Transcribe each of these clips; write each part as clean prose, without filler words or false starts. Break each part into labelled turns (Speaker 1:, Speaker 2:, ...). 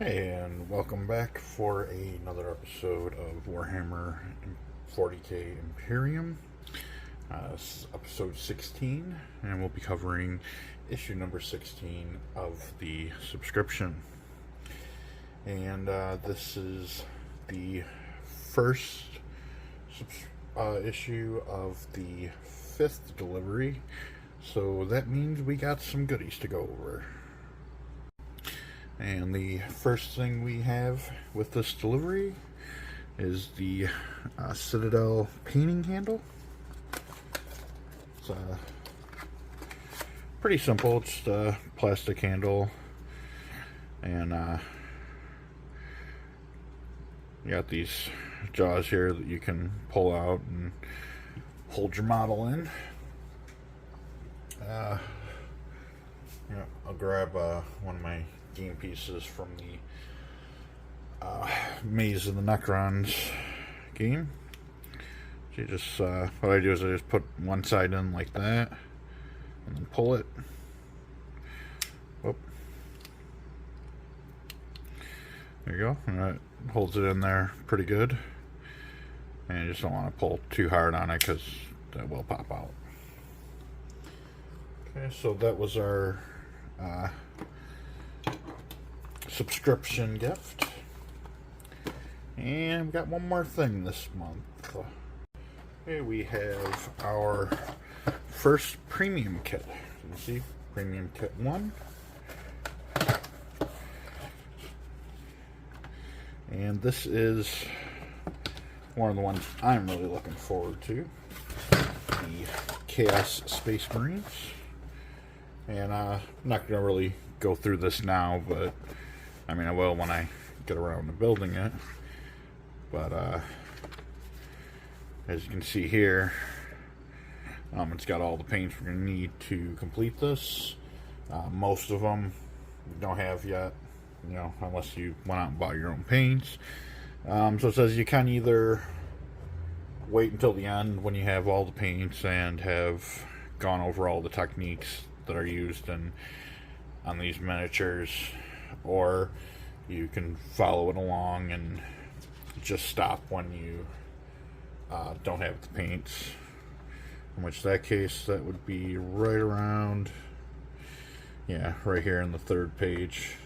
Speaker 1: And welcome back for another episode of Warhammer 40k Imperium. This is episode 16, and we'll be covering issue number 16 of the subscription. And this is the first issue of the 5th delivery, so that means we got some goodies to go over. And the first thing we have with this delivery is the Citadel painting handle. It's pretty simple. It's a plastic handle, and you got these jaws here that you can pull out and hold your model in. I'll grab one of my game pieces from the Maze of the Necrons game. So you just what I do is I just put one side in like that and then pull it. Whoop. There you go. And that holds it in there pretty good. And you just don't want to pull too hard on it because that will pop out. Okay, so that was our subscription gift, and we got one more thing this month. Okay, we have our first premium kit. You can see premium kit 1, and this is one of the ones I'm really looking forward to, the Chaos Space Marines. And I'm not going to really go through this now, but I mean, I will when I get around to building it. But as you can see here, it's got all the paints we're going to need to complete this. Most of them you don't have yet, you know, unless you went out and bought your own paints. So it says you can either wait until the end when you have all the paints and have gone over all the techniques that are used on these miniatures, or you can follow it along and just stop when you don't have the paints, in which that case that would be right around, yeah, right here in the 3rd page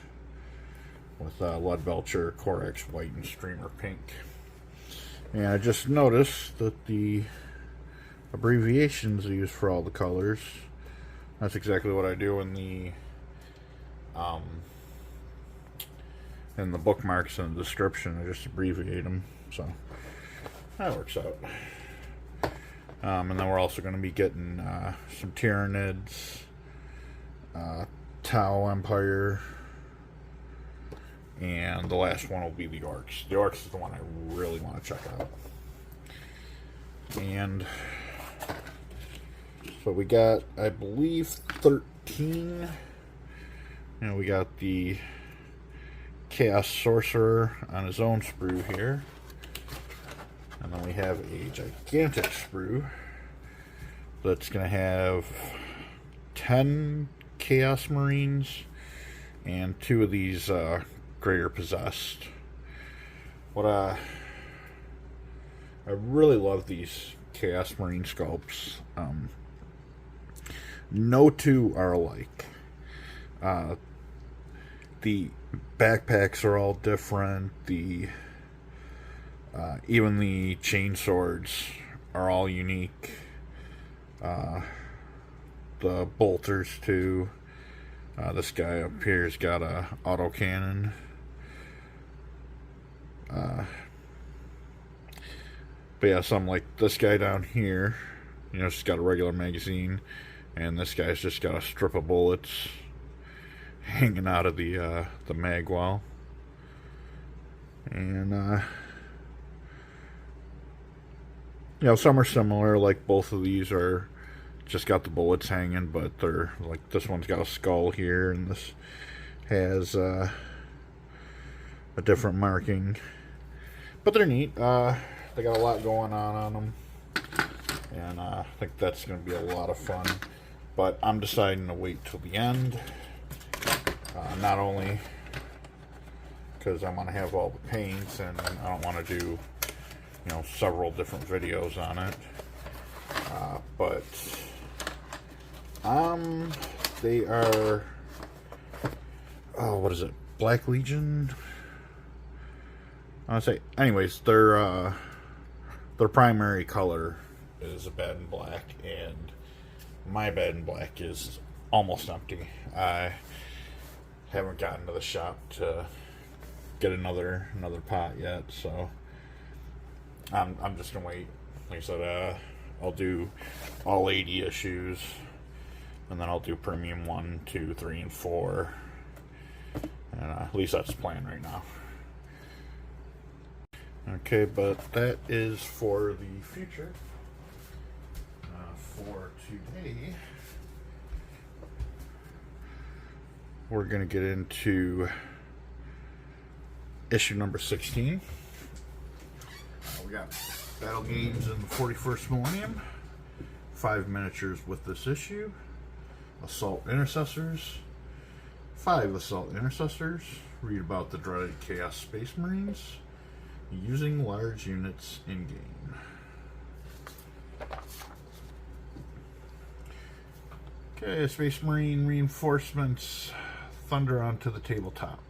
Speaker 1: with Leadbelcher, Corax White, and Streamer Pink. And I just noticed that the abbreviations are used for all the colors. That's exactly what I do in the bookmarks and the description. I just abbreviate them, so that works out. And then we're also going to be getting some Tyranids, Tau Empire, and the last one will be the Orcs. The Orcs is the one I really want to check out. And so we got, I believe, 13. You know, we got the Chaos Sorcerer on his own sprue here. And then we have a gigantic sprue that's going to have 10 Chaos Marines and 2 of these Greater Possessed. What I really love these Chaos Marine sculpts. No two are alike. The backpacks are all different. Even the chain swords are all unique. The bolters too. This guy up here's got a autocannon. But yeah, some like this guy down here, you know, just got a regular magazine, and this guy's just got a strip of bullets hanging out of the mag well. And you know, some are similar, like both of these are just got the bullets hanging, but they're like, this one's got a skull here, and this has a different marking. But they're neat. They got a lot going on them, and I think that's going to be a lot of fun. But I'm deciding to wait till the end. Not only because I want to have all the paints, and I don't want to do, you know, several different videos on it. But they are, oh, what is it? Black Legion. I want to say, anyways, their primary color is a bed in black, and my bed in black is almost empty. I haven't gotten to the shop to get another pot yet, so I'm just gonna wait. Like I said, I'll do all 80 issues, and then I'll do premium 1, 2, 3, and 4. And at least that's the plan right now. Okay, but that is for the future. For today, we're going to get into issue number 16. We got battle games in the 41st millennium, 5 miniatures with this issue, Assault Intercessors, 5 Assault Intercessors, read about the dreaded Chaos Space Marines, using large units in-game. Okay, Space Marine reinforcements thunder onto the tabletop,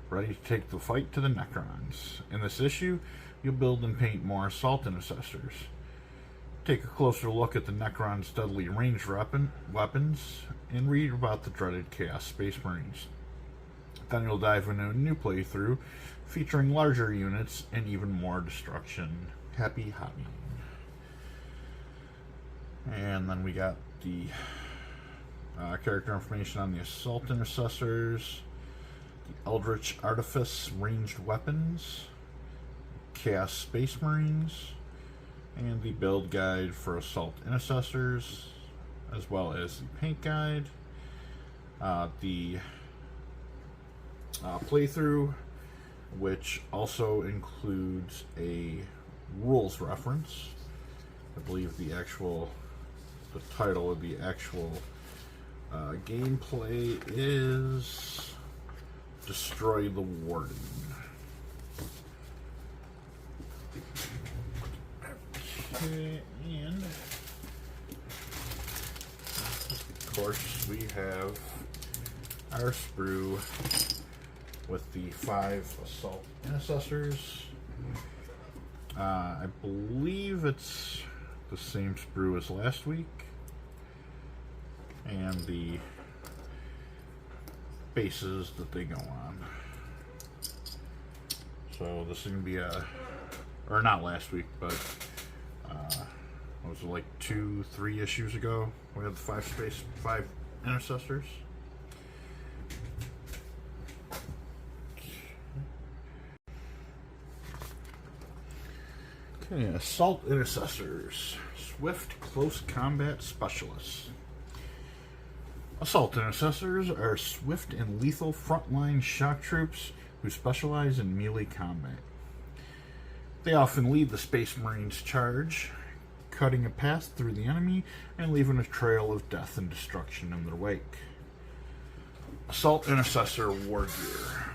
Speaker 1: ready to take the fight to the Necrons. In this issue, you'll build and paint more Assault Intercessors. Take a closer look at the Necrons' deadly ranged weapons, and read about the dreaded Chaos Space Marines. Then you'll dive into a new playthrough featuring larger units and even more destruction. Happy hobbying. And then we got the character information on the Assault Intercessors, the Eldritch Artifice ranged weapons, Chaos Space Marines, and the build guide for Assault Intercessors, as well as the paint guide, the playthrough, which also includes a rules reference. I believe the title of the actual gameplay is Destroy the Warden. Okay, and of course we have our sprue with the 5 Assault Intercessors. I believe it's the same sprue as last week, and the bases that they go on. So this is going to be or not last week, but what was it, like 2-3 issues ago? We had the 5 Intercessors. Okay, Assault Intercessors, swift close combat specialists. Assault Intercessors are swift and lethal frontline shock troops who specialize in melee combat. They often lead the Space Marines' charge, cutting a path through the enemy and leaving a trail of death and destruction in their wake. Assault Intercessor War Gear.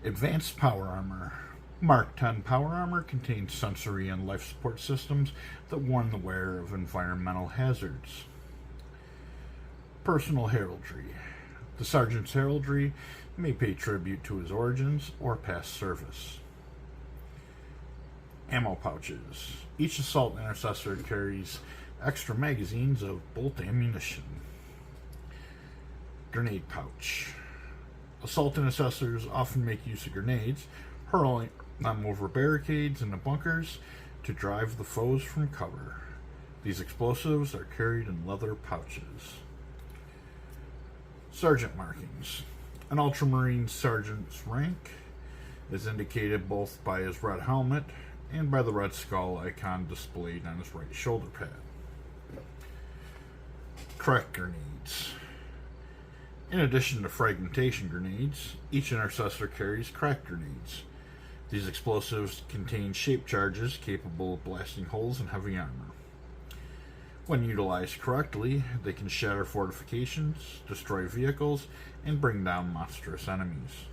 Speaker 1: Advanced Power Armor. Mark 10 power armor contains sensory and life support systems that warn the wearer of environmental hazards. Personal heraldry. The sergeant's heraldry may pay tribute to his origins or past service. Ammo pouches. Each Assault Intercessor carries extra magazines of bolt ammunition. Grenade pouch. Assault Intercessors often make use of grenades, hurling them over barricades into bunkers to drive the foes from cover. These explosives are carried in leather pouches. Sergeant markings. An Ultramarine sergeant's rank is indicated both by his red helmet and by the red skull icon displayed on his right shoulder pad. Crack grenades. In addition to fragmentation grenades, each intercessor carries crack grenades. These explosives contain shape charges capable of blasting holes in heavy armor. When utilized correctly, they can shatter fortifications, destroy vehicles, and bring down monstrous enemies.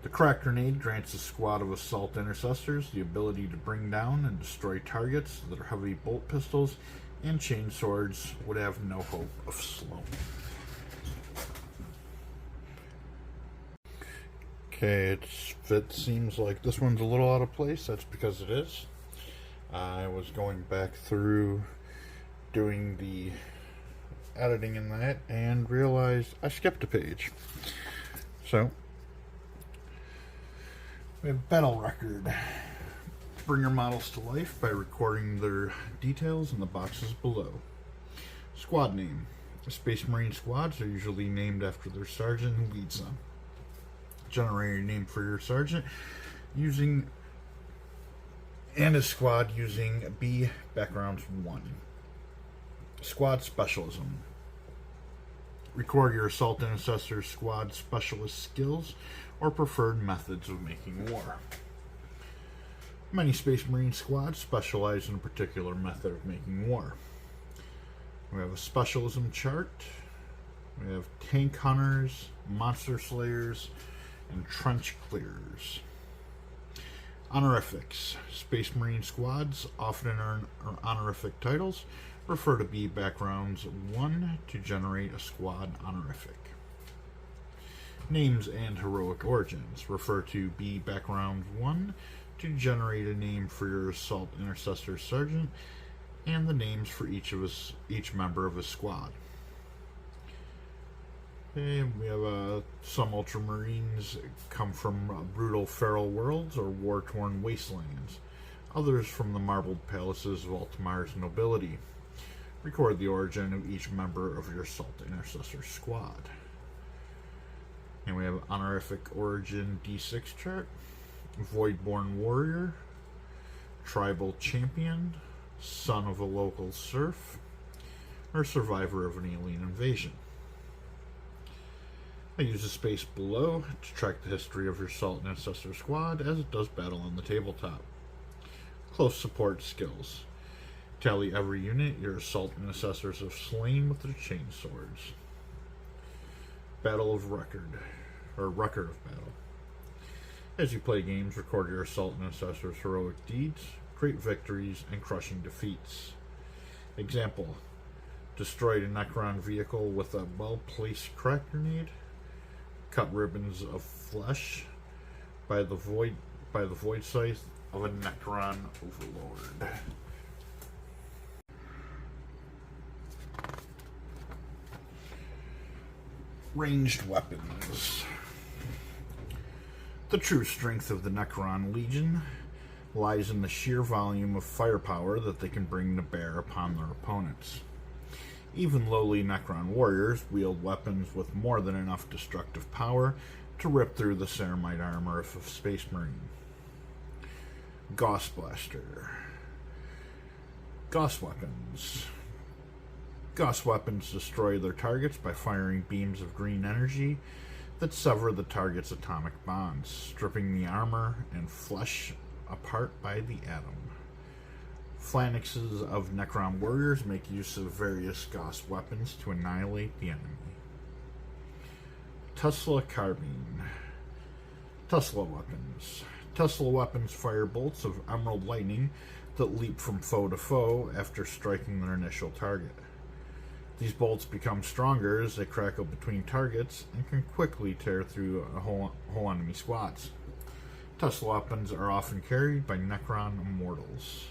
Speaker 1: The crack grenade grants a squad of assault intercessors the ability to bring down and destroy targets that heavy bolt pistols and chain swords would have no hope of slowing. Okay, it seems like this one's a little out of place. That's because it is. I was going back through doing the editing in that and realized I skipped a page. So, we have battle record. Bring your models to life by recording their details in the boxes below. Squad name. Space Marine squads are usually named after their sergeant who leads them. Generate a name for your sergeant using and his squad using B backgrounds 1. Squad specialism. Record your assault intercessor squad specialist skills or preferred methods of making war. Many Space Marine squads specialize in a particular method of making war. We have a specialism chart. We have tank hunters, monster slayers, and trench clearers. Honorifics. Space Marine squads often earn honorific titles. Refer to B backgrounds 1 to generate a squad honorific. Names and heroic origins. Refer to B background 1 to generate a name for your assault intercessor sergeant and the names for each member of his squad. Okay, we have some ultramarines come from brutal feral worlds or war-torn wastelands. Others from the marbled palaces of Altamar's nobility. Record the origin of each member of your assault intercessor squad. And we have honorific origin D6 chart. Voidborn warrior, tribal champion, son of a local serf, or survivor of an alien invasion. I use the space below to track the history of your assault intercessor squad as it does battle on the tabletop. Close support skills. Tally every unit your assault intercessors have slain with their chain swords. Battle of record, or record of battle. As you play games, record your assault intercessors' heroic deeds, great victories, and crushing defeats. Example: destroyed a Necron vehicle with a well-placed crack grenade. Cut ribbons of flesh by the void scythe of a Necron overlord. Ranged weapons. The true strength of the Necron Legion lies in the sheer volume of firepower that they can bring to bear upon their opponents. Even lowly Necron warriors wield weapons with more than enough destructive power to rip through the ceramite armor of a Space Marine. Gauss Blaster. Gauss weapons. Gauss weapons destroy their targets by firing beams of green energy that sever the target's atomic bonds, stripping the armor and flesh apart by the atom. Phalanxes of Necron warriors make use of various Gauss weapons to annihilate the enemy. Tesla Carbine. Tesla weapons. Tesla weapons fire bolts of emerald lightning that leap from foe to foe after striking their initial target. These bolts become stronger as they crackle between targets and can quickly tear through whole enemy squads. Tesla weapons are often carried by Necron immortals.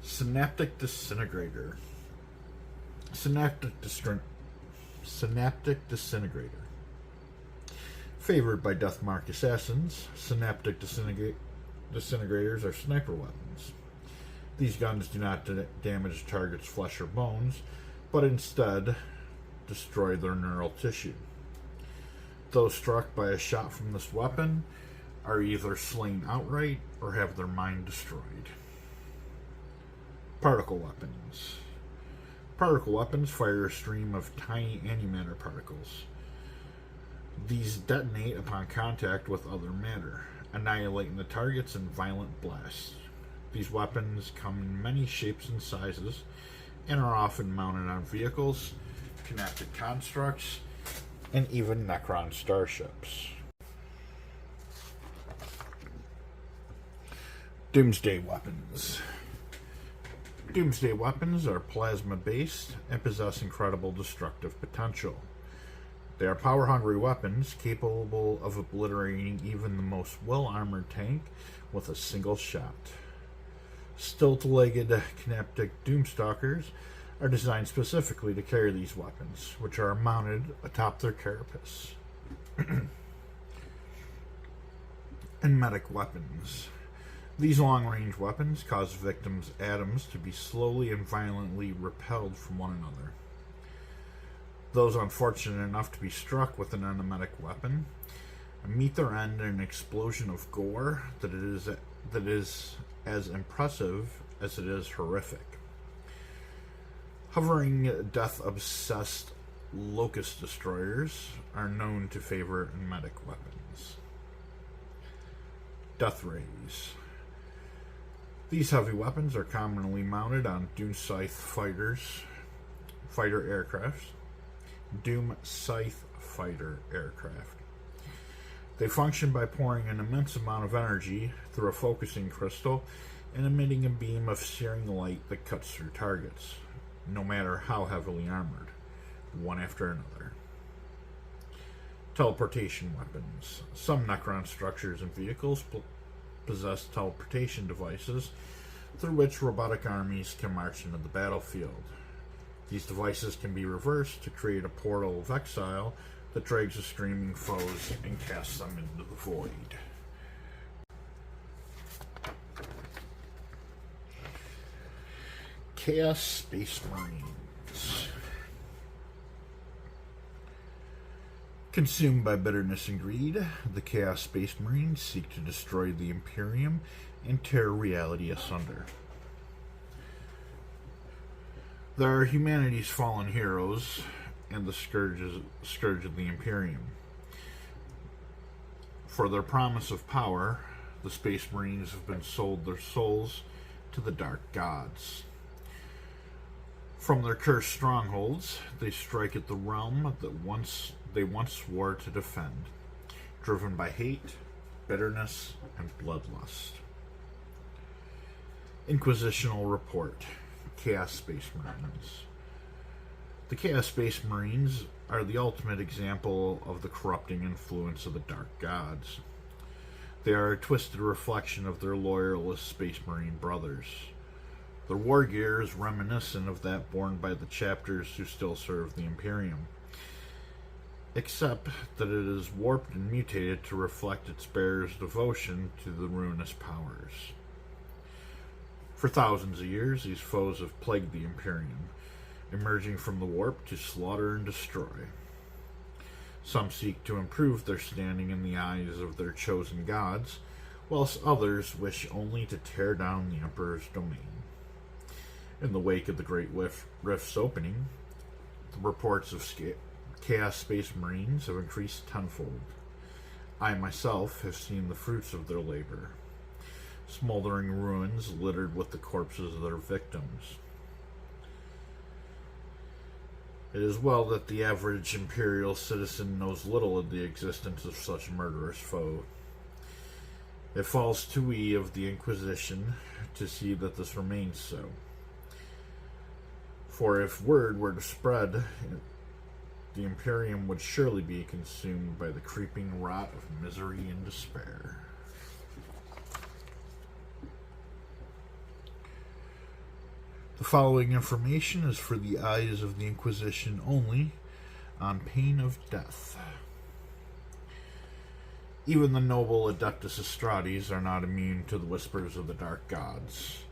Speaker 1: Synaptic Disintegrator. Synaptic Disintegrator. Favored by Deathmark assassins, Synaptic Disintegrators are sniper weapons. These guns do not damage targets' flesh or bones, but instead destroy their neural tissue. Those struck by a shot from this weapon are either slain outright or have their mind destroyed. Particle weapons. Particle weapons fire a stream of tiny antimatter particles. These detonate upon contact with other matter, annihilating the targets in violent blasts. These weapons come in many shapes and sizes and are often mounted on vehicles, kinetic constructs, and even Necron starships. Doomsday weapons. Doomsday weapons are plasma-based and possess incredible destructive potential. They are power-hungry weapons capable of obliterating even the most well-armored tank with a single shot. Stilt-legged Knaptic Doomstalkers are designed specifically to carry these weapons, which are mounted atop their carapace. And medic weapons. These long-range weapons cause victims' atoms to be slowly and violently repelled from one another. Those unfortunate enough to be struck with an enemetic weapon meet their end in an explosion of gore that is as impressive as it is horrific. Hovering, death-obsessed locust destroyers are known to favor emetic weapons. Death rays. These heavy weapons are commonly mounted on Doom Scythe fighter aircraft. They function by pouring an immense amount of energy through a focusing crystal and emitting a beam of searing light that cuts through targets, no matter how heavily armored, one after another. Teleportation weapons. Some Necron structures and vehicles possess teleportation devices through which robotic armies can march into the battlefield. These devices can be reversed to create a portal of exile that drags the screaming foes and casts them into the void. Chaos Space Marines. Consumed by bitterness and greed, the Chaos Space Marines seek to destroy the Imperium and tear reality asunder. They are humanity's fallen heroes and the scourge of the Imperium. For their promise of power, the Space Marines have been sold their souls to the dark gods. From their cursed strongholds, they strike at the realm that they once swore to defend, driven by hate, bitterness, and bloodlust. Inquisitional Report. Chaos Space Marines. The Chaos Space Marines are the ultimate example of the corrupting influence of the Dark Gods. They are a twisted reflection of their loyalist Space Marine brothers. Their war gear is reminiscent of that borne by the chapters who still serve the Imperium, except that it is warped and mutated to reflect its bearer's devotion to the ruinous powers. For thousands of years, these foes have plagued the Imperium, emerging from the warp to slaughter and destroy. Some seek to improve their standing in the eyes of their chosen gods, whilst others wish only to tear down the Emperor's domain. In the wake of the Great Rift's opening, the reports of Chaos Space Marines have increased tenfold. I myself have seen the fruits of their labor. Smoldering ruins littered with the corpses of their victims. It is well that the average Imperial citizen knows little of the existence of such a murderous foe. It falls to we of the Inquisition to see that this remains so. For if word were to spread, the Imperium would surely be consumed by the creeping rot of misery and despair. The following information is for the eyes of the Inquisition only, on pain of death. Even the noble Adeptus Astrades are not immune to the whispers of the Dark Gods.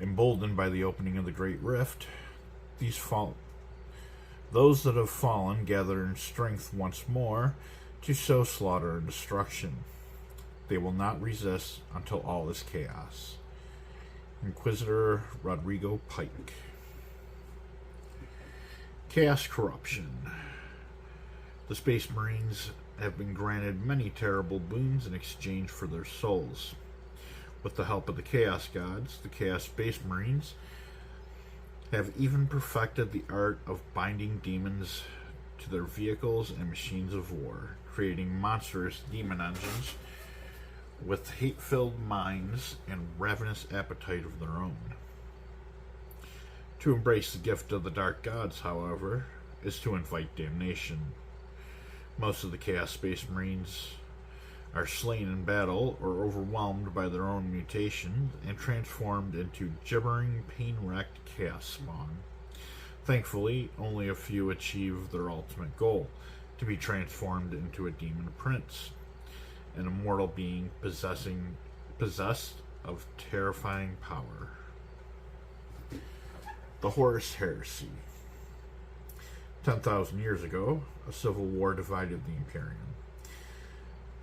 Speaker 1: Emboldened by the opening of the Great Rift, those that have fallen gather in strength once more to sow slaughter and destruction. They will not resist until all is chaos. Inquisitor Rodrigo Pike. Chaos Corruption. The Space Marines have been granted many terrible boons in exchange for their souls. With the help of the Chaos Gods, the Chaos Space Marines have even perfected the art of binding demons to their vehicles and machines of war, creating monstrous demon engines with hate-filled minds and ravenous appetite of their own. To embrace the gift of the dark gods, however, is to invite damnation. Most of the Chaos Space Marines are slain in battle or overwhelmed by their own mutation and transformed into gibbering, pain-wrecked chaos spawn. Thankfully, only a few achieve their ultimate goal, to be transformed into a demon prince, an immortal being possessed of terrifying power. The Horus Heresy. 10,000 years ago, a civil war divided the Imperium.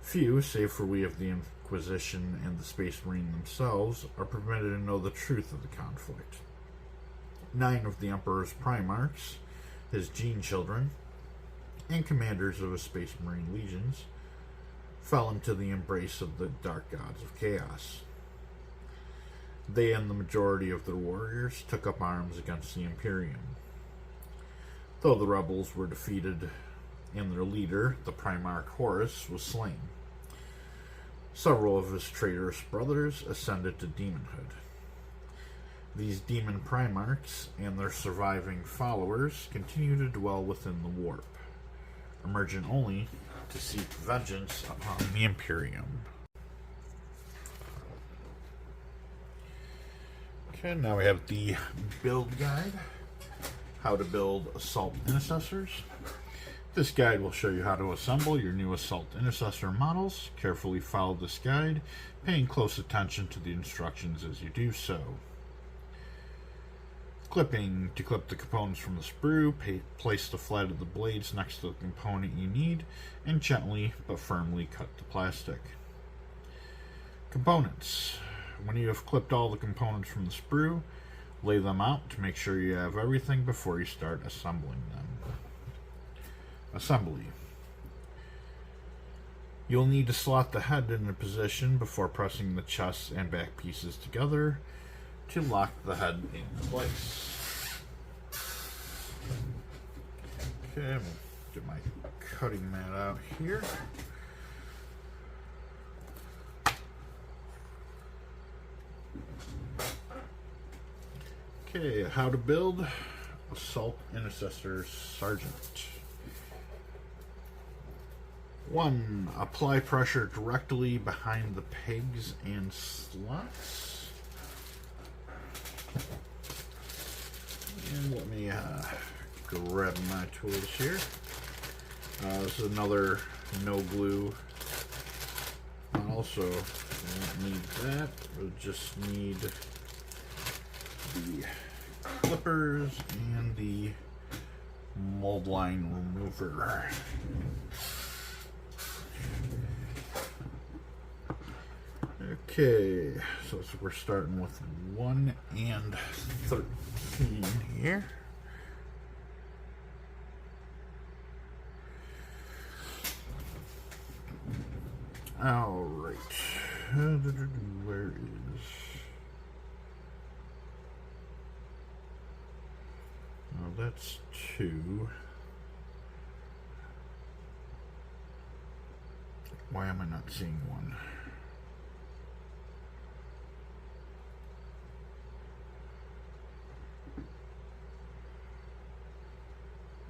Speaker 1: Few, save for we of the Inquisition and the Space Marine themselves, are permitted to know the truth of the conflict. 9 of the Emperor's Primarchs, his gene children, and commanders of his Space Marine legions, fell into the embrace of the dark gods of chaos. They and the majority of their warriors took up arms against the Imperium. Though the rebels were defeated and their leader, the Primarch Horus, was slain, several of his traitorous brothers ascended to demonhood. These demon Primarchs and their surviving followers continue to dwell within the warp, emerging only to seek vengeance upon the Imperium. Okay, now we have the build guide, how to build Assault Intercessors. This guide will show you how to assemble your new Assault Intercessor models. Carefully follow this guide, paying close attention to the instructions as you do so. Clipping. To clip the components from the sprue, place the flat of the blades next to the component you need, and gently but firmly cut the plastic. Components. When you have clipped all the components from the sprue, lay them out to make sure you have everything before you start assembling them. Assembly. You'll need to slot the head into position before pressing the chest and back pieces together to lock the head in place. Okay, I'm going to get my cutting mat out here. Okay, how to build Assault Intercessor Sergeant. 1. Apply pressure directly behind the pegs and slots. And let me grab my tools here. This is another no glue. Also, we don't need that. We'll just need the clippers and the mold line remover. Okay, so we're starting with 1 and 13 here. All right. Where is... Oh, that's 2. Why am I not seeing 1?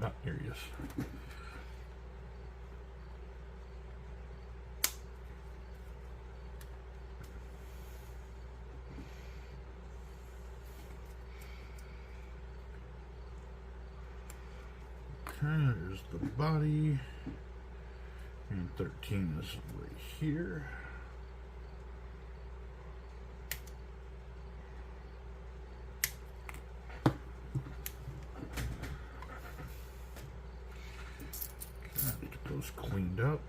Speaker 1: Oh, here he is. Okay, there's the body. And 13 is right here. Get those cleaned up.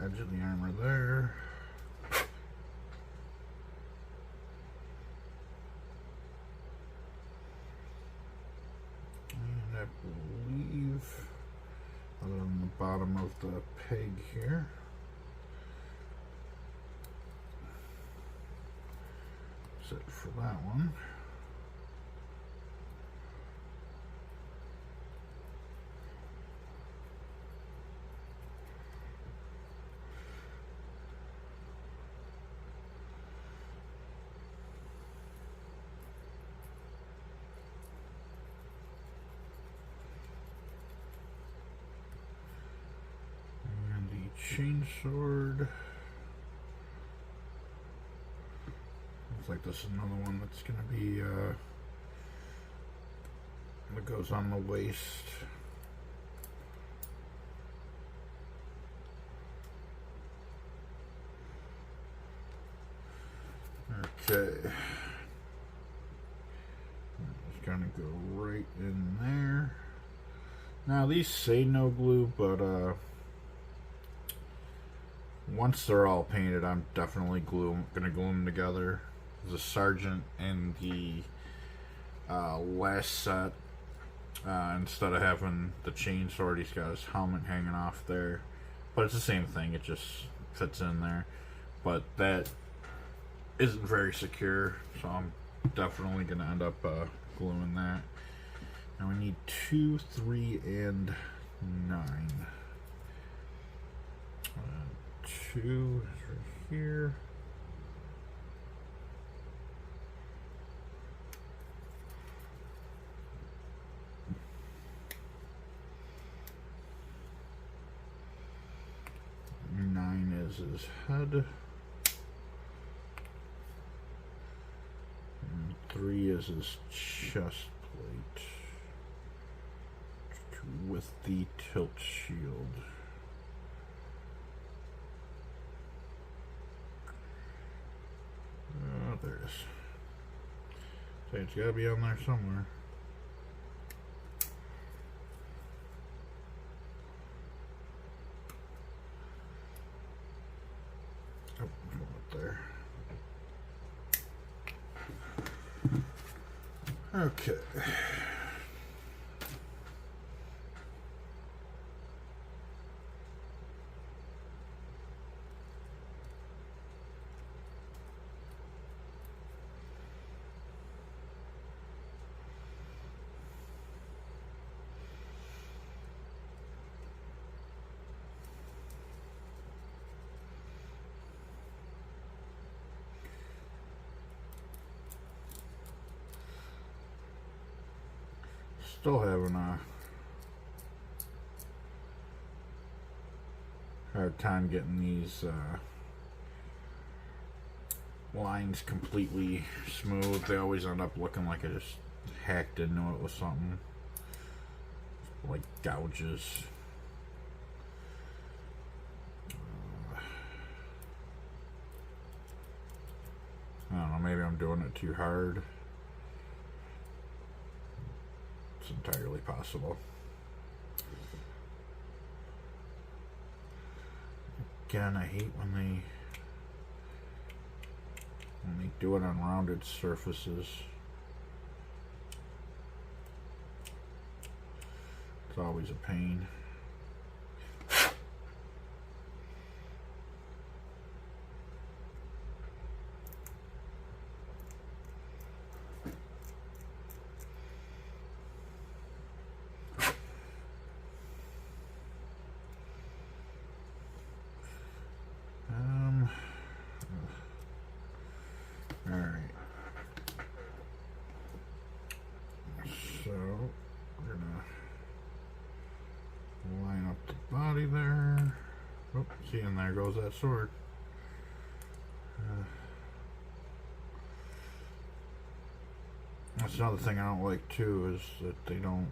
Speaker 1: Edge of the armor there. And I believe, other than the bottom bottom of the peg here. That's it for that one. Chainsword. Looks like this is another one that's going to be that goes on the waist. Okay. Just going to go right in there. Now these say no glue, but once they're all painted, I'm definitely gonna glue them together. The sergeant and the last set, instead of having the chainsword, he's got his helmet hanging off there. But it's the same thing, it just fits in there. But that isn't very secure, so I'm definitely gonna end up gluing that. Now we need 2, 3, and 9. 2 is right here. Nine is his head. And 3 is his chest plate with the tilt shield. Oh, there it is. So it's gotta be on there somewhere. Oh, up there. Okay. Still having a hard time getting these lines completely smooth. They always end up looking like I just hacked into it with something, like gouges. I don't know, maybe I'm doing it too hard. It's entirely possible. Again, I hate when they do it on rounded surfaces. It's always a pain. There. Oh, see, and there goes that sword. That's another thing I don't like too, is that they don't,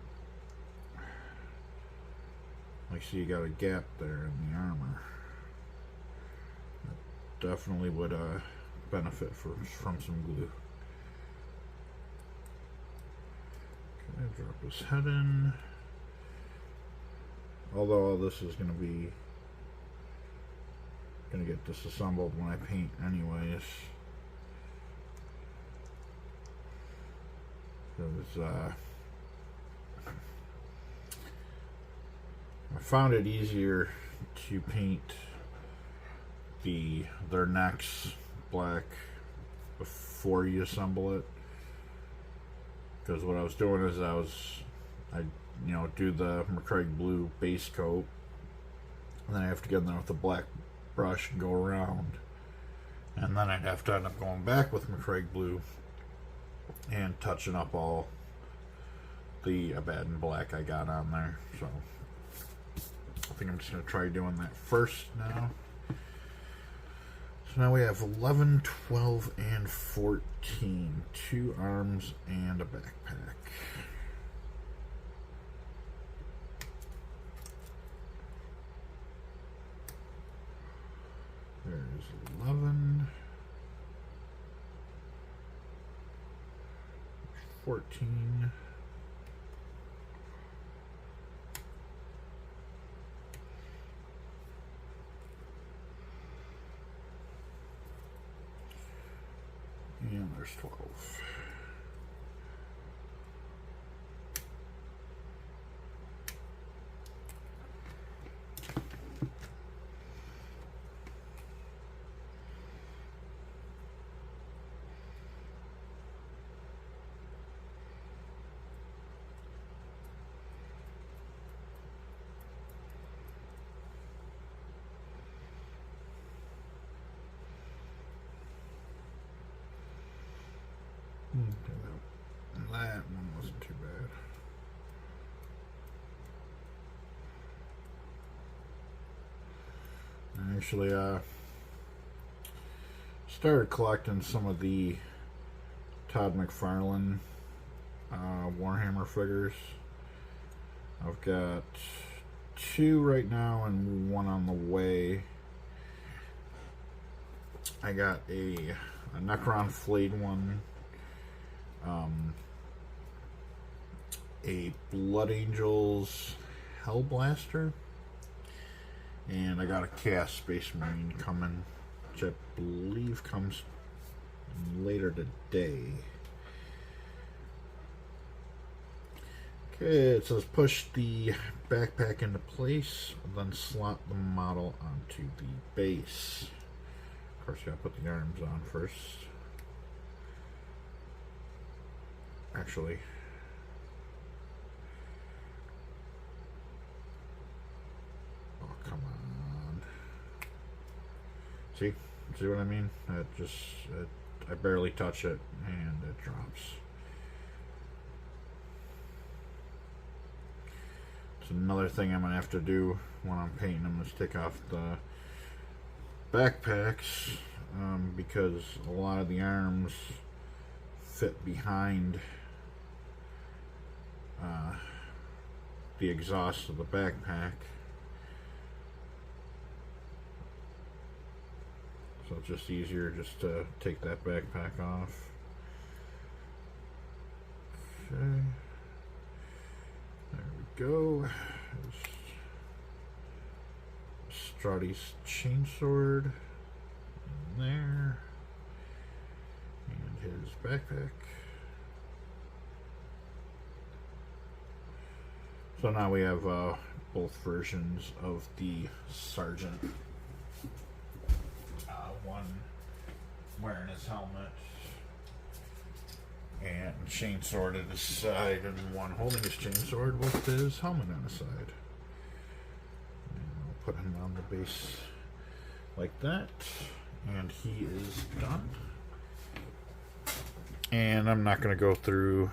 Speaker 1: like, see, you got a gap there in the armor. That definitely would benefit from some glue. Okay, drop his head in. Although all this is going to get disassembled when I paint anyways. Because found it easier to paint their necks black before you assemble it, because what I was doing is I do the McCraig blue base coat, and then I have to get in there with a black brush and go around, and then I'd have to end up going back with McCraig blue and touching up all the Abaddon black I got on there. So I think I'm just going to try doing that first now. So now we have 11, 12, and 14. 2 arms and a backpack. There's 11. 14. And there's 12. That one wasn't too bad. I actually started collecting some of the Todd McFarlane Warhammer figures. I've got 2 right now and 1 on the way. I got a Necron flayed one, a Blood Angels Hellblaster, and I got a Chaos Space Marine coming, which I believe comes later today. Okay, it says push the backpack into place, then slot the model onto the base. Of course, you gotta put the arms on first. Actually, oh come on! See what I mean? I barely touch it and it drops. So another thing I'm gonna have to do when I'm painting them is take off the backpacks, because a lot of the arms fit behind the exhaust of the backpack, so it's just easier just to take that backpack off. Okay, there we go. Strati's chainsword in there, and his backpack. So now we have both versions of the Sergeant. One wearing his helmet and chainsword at his side, and one holding his chainsword with his helmet on his side. And I'll put him on the base like that, and he is done. And I'm not going to go through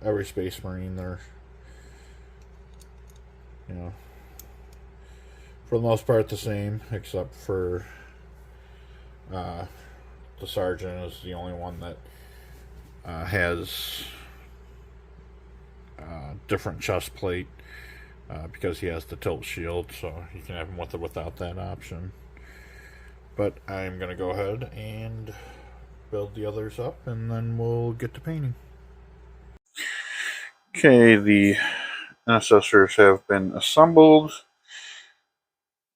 Speaker 1: every Space Marine there. For the most part the same, except for the Sergeant is the only one that has different chest plate, because he has the tilt shield, so you can have him with or without that option. But I'm going to go ahead and build the others up, and then we'll get to painting. Okay, the Intercessors have been assembled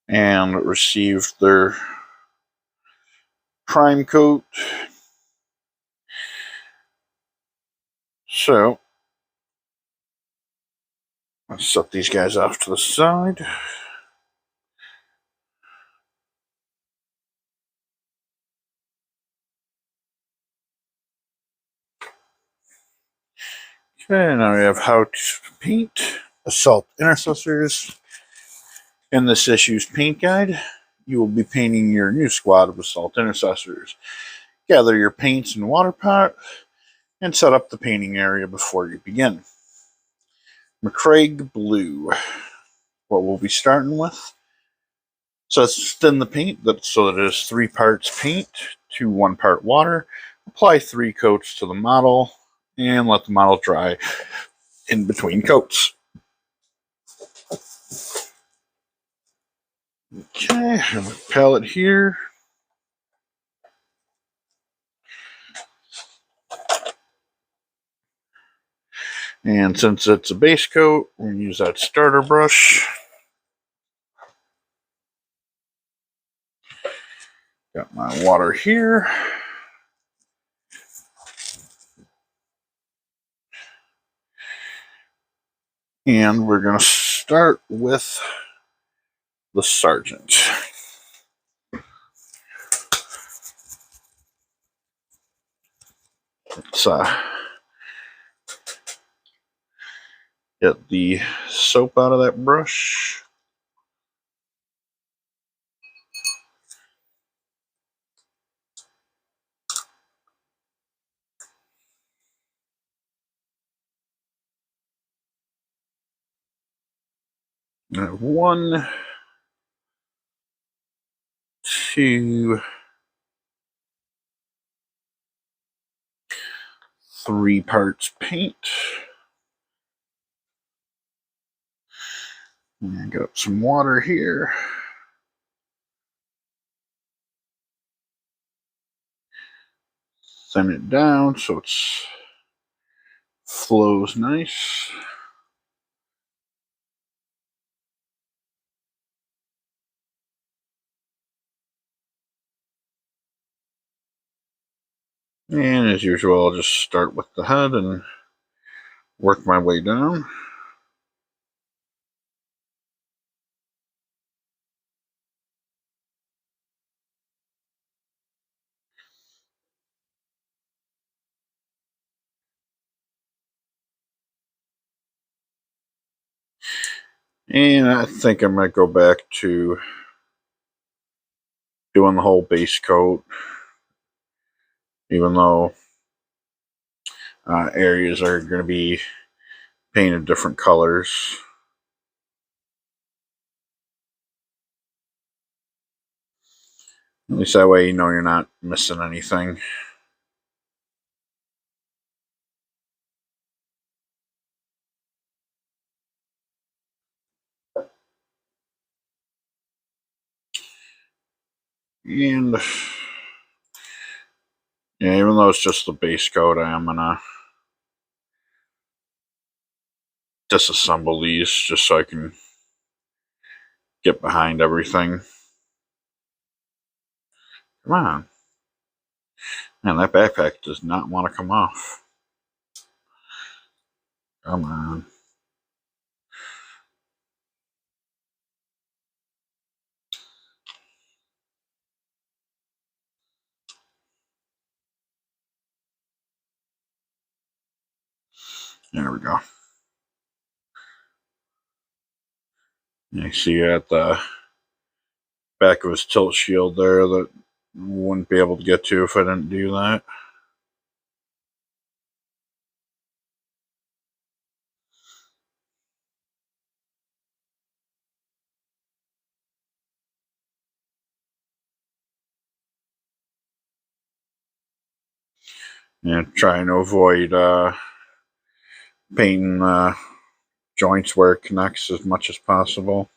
Speaker 1: and received their prime coat. So Let's set these guys off to the side. Okay, now we have how to paint Assault Intercessors. In this issue's paint guide, you will be painting your new squad of Assault Intercessors. Gather your paints and water pot and set up the painting area before you begin. McCraig Blue. What we'll be starting with. So let's thin the paint so that it is 3 parts paint to 1 part water. Apply 3 coats to the model and let the model dry in between coats. Okay, I have a palette here. And since it's a base coat, we're going to use that starter brush. Got my water here. And we're going to start with the Sergeant. Let's get the soap out of that brush. I have 1, 2, 3 parts paint. And I got some water here. Thin it down so it flows nice. And as usual, I'll just start with the head and work my way down. And I think I might go back to doing the whole base coat, even though areas are going to be painted different colors. At least that way you know you're not missing anything. And yeah, even though it's just the base coat, I am going to disassemble these just so I can get behind everything. Come on. Man, that backpack does not want to come off. Come on. There we go. You see at the back of his tilt shield there that wouldn't be able to get to if I didn't do that. And trying to avoid painting joints where it connects as much as possible.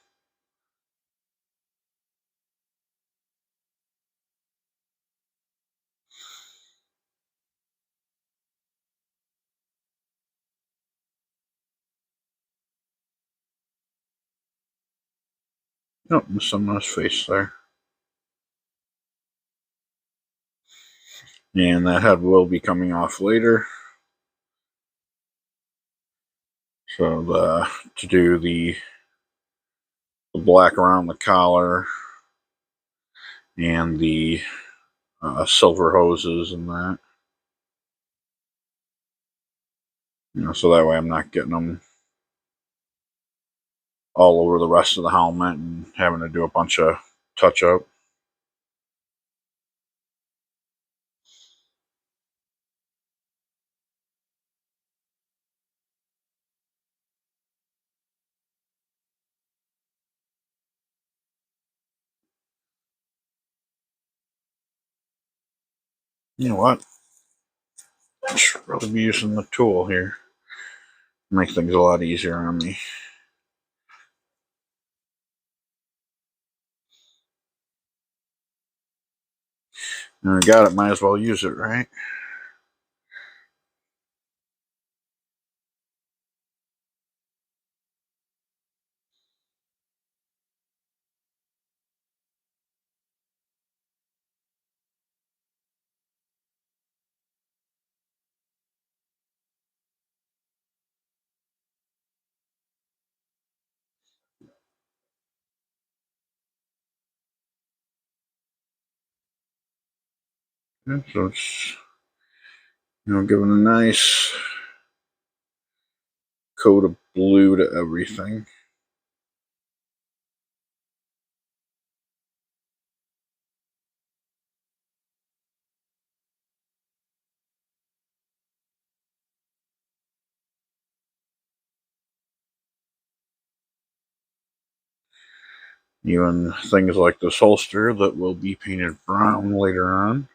Speaker 1: Oh, there's some on his face there. And that head will be coming off later. So to do the black around the collar and the silver hoses and that. So that way I'm not getting them all over the rest of the helmet and having to do a bunch of touch up. You know what? I should really be using the tool here. Make things a lot easier on me. I got it, might as well use it, right? Yeah, so it's giving a nice coat of blue to everything. Even things like this holster that will be painted brown later on.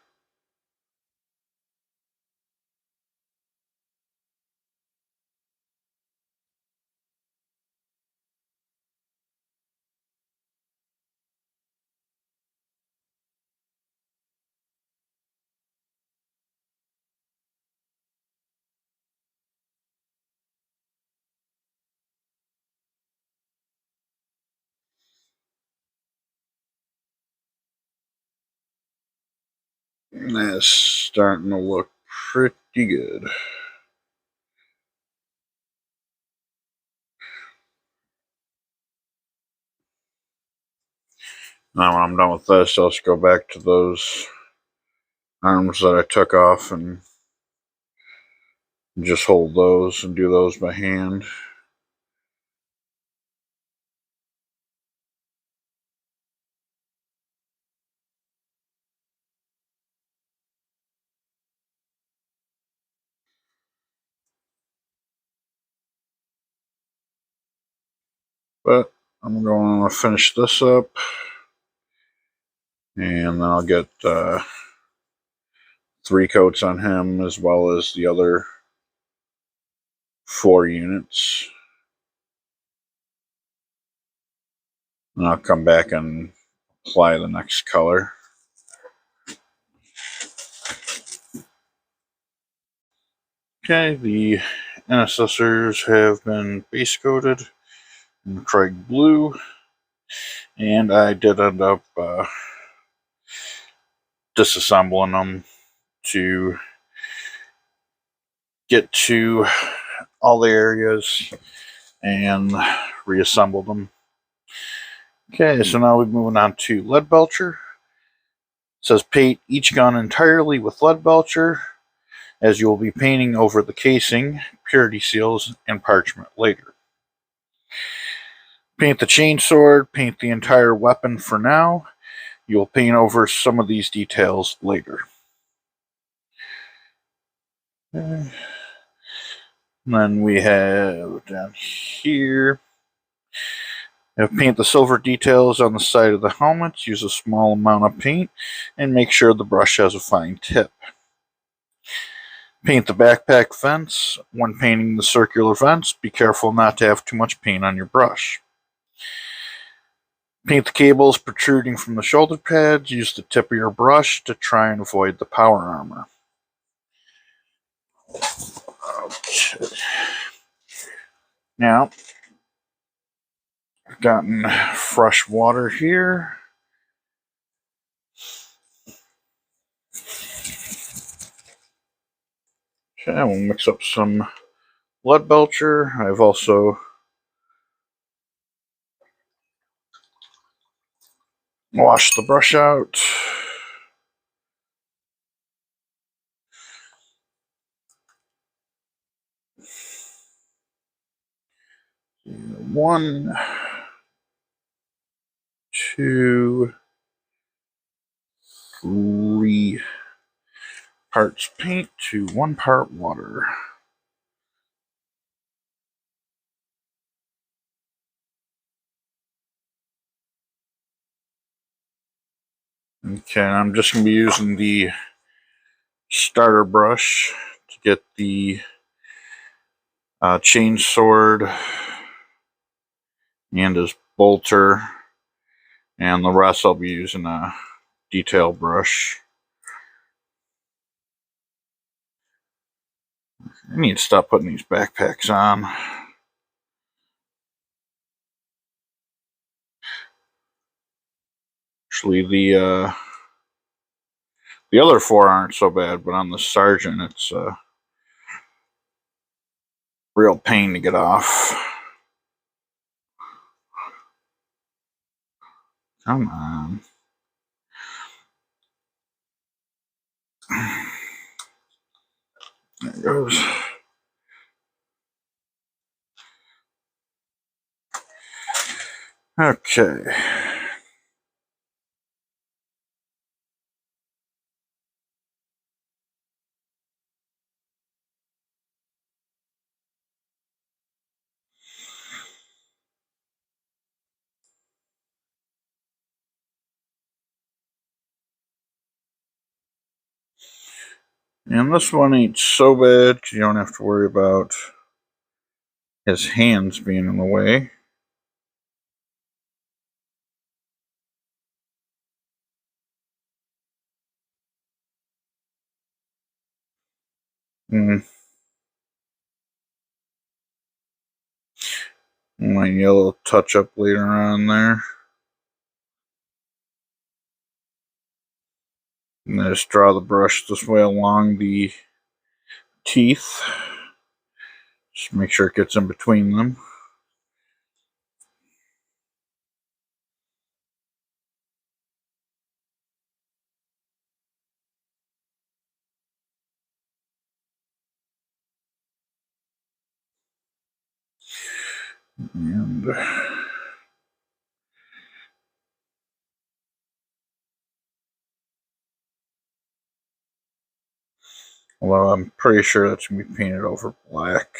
Speaker 1: And that's starting to look pretty good. Now when I'm done with this, I'll just go back to those arms that I took off and just hold those and do those by hand. But I'm going to finish this up, and then I'll get 3 coats on him as well as the other 4 units. And I'll come back and apply the next color. Okay, the Intercessors have been base coated in Craig Blue, and I did end up disassembling them to get to all the areas and reassemble them. Okay, so now we're moving on to Lead Belcher. It says paint each gun entirely with Lead Belcher, as you will be painting over the casing, purity seals, and parchment later. Paint the chainsword, paint the entire weapon for now. You'll paint over some of these details later. And then we have down here, paint the silver details on the side of the helmet. Use a small amount of paint and make sure the brush has a fine tip. Paint the backpack vents. When painting the circular vents, be careful not to have too much paint on your brush. Paint the cables protruding from the shoulder pads. Use the tip of your brush to try and avoid the power armor. Okay. Now, I've gotten fresh water here. Okay, we'll mix up some blood belcher. I've also washed the brush out. One, two, three parts paint to 1 part water. Okay, I'm just going to be using the starter brush to get the chain sword and his bolter, and the rest I'll be using a detail brush. I need to stop putting these backpacks on. Actually, the other 4 aren't so bad, but on the sergeant, it's a real pain to get off. Come on. There it goes. Okay. And this one ain't so bad because you don't have to worry about his hands being in the way. Might need a little touch up later on there. And I just draw the brush this way along the teeth. Just make sure it gets in between them. And although I'm pretty sure that's going to be painted over black.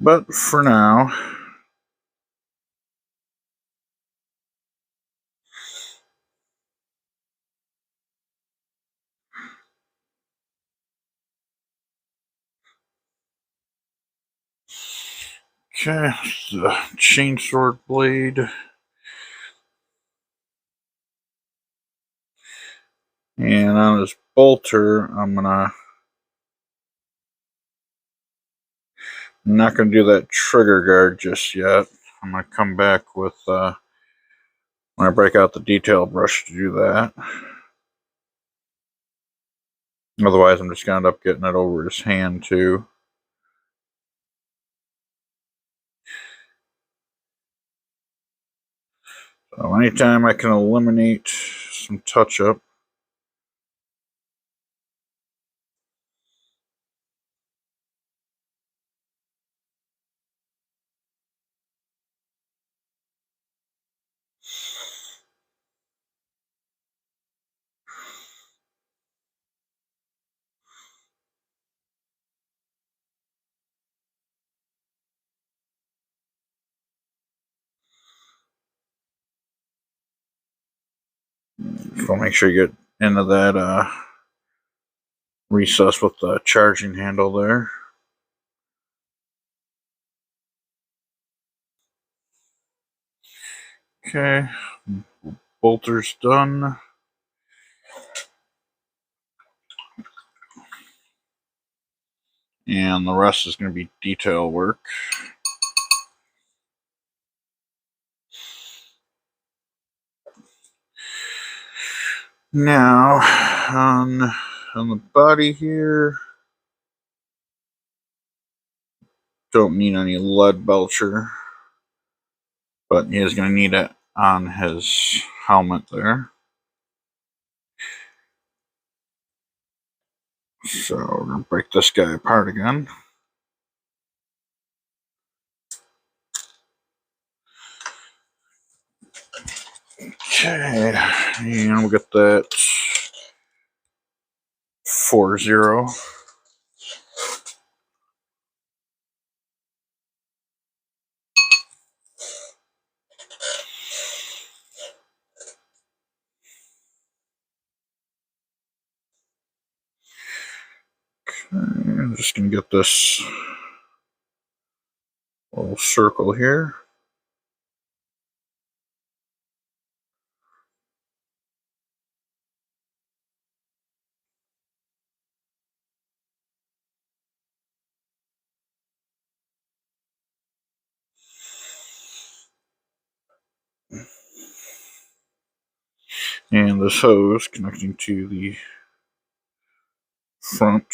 Speaker 1: But for now, okay, the chainsword blade. And on his bolter, I'm not going to do that trigger guard just yet. I'm going to come back with, when I break out the detail brush to do that. Otherwise, I'm just going to end up getting it over his hand, too. So anytime I can eliminate some touch-up, so make sure you get into that recess with the charging handle there. Okay, bolter's done. And the rest is going to be detail work. Now, on the body here, don't need any lead belcher, but he is going to need it on his helmet there. So we're going to break this guy apart again. Okay, and we'll get that 4-0. I'm just going to get this little circle here. And this hose connecting to the front.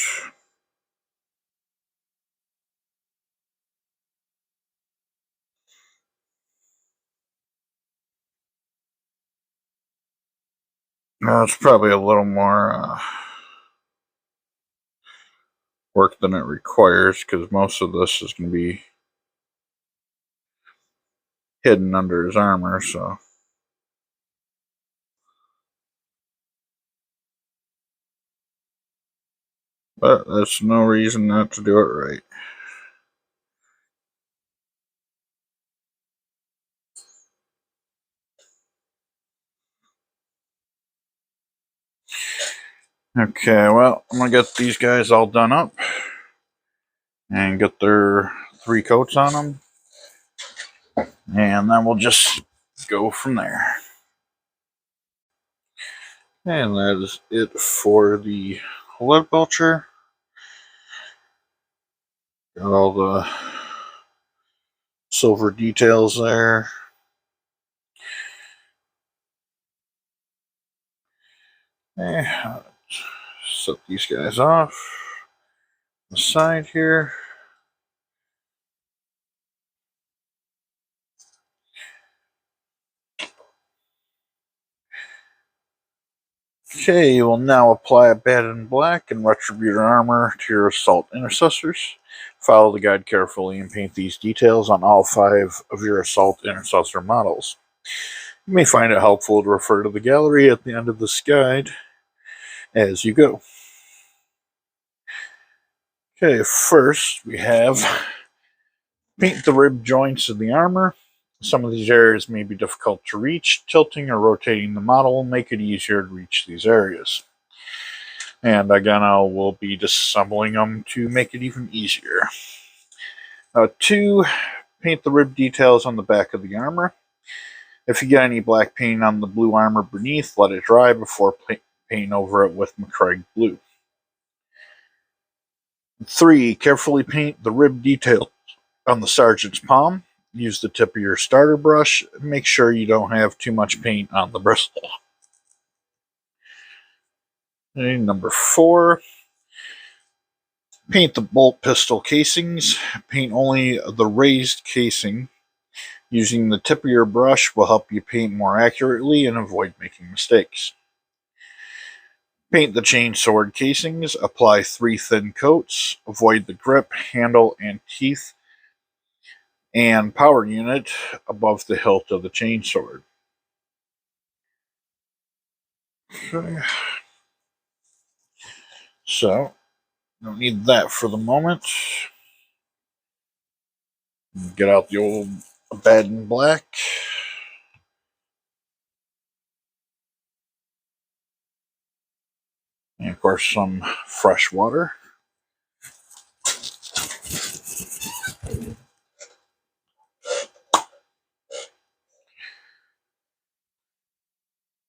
Speaker 1: Now it's probably a little more work than it requires, because most of this is going to be hidden under his armor, so. But that's no reason not to do it right. Okay, well, I'm going to get these guys all done up and get their 3 coats on them, and then we'll just go from there. And that is it for the lead belcher. Got all the silver details there. Set these guys off the side here. Okay, you will now apply a Baden Black and Retributor armor to your Assault Intercessors. Follow the guide carefully and paint these details on all 5 of your Assault Intercessor models. You may find it helpful to refer to the gallery at the end of this guide as you go. Okay, first we have paint the rib joints of the armor. Some of these areas may be difficult to reach. Tilting or rotating the model will make it easier to reach these areas. And again, I will be disassembling them to make it even easier. 2, paint the rib details on the back of the armor. If you get any black paint on the blue armor beneath, let it dry before painting over it with McCraig blue. 3, carefully paint the rib detail on the sergeant's palm. Use the tip of your starter brush. Make sure you don't have too much paint on the bristle. Okay, number 4, paint the bolt pistol casings. Paint only the raised casing. Using the tip of your brush will help you paint more accurately and avoid making mistakes. Paint the chainsword casings. Apply 3 thin coats. Avoid the grip, handle, and teeth and power unit above the hilt of the chainsword. Okay. So, don't need that for the moment. Get out the old Baden Black. And of course some fresh water.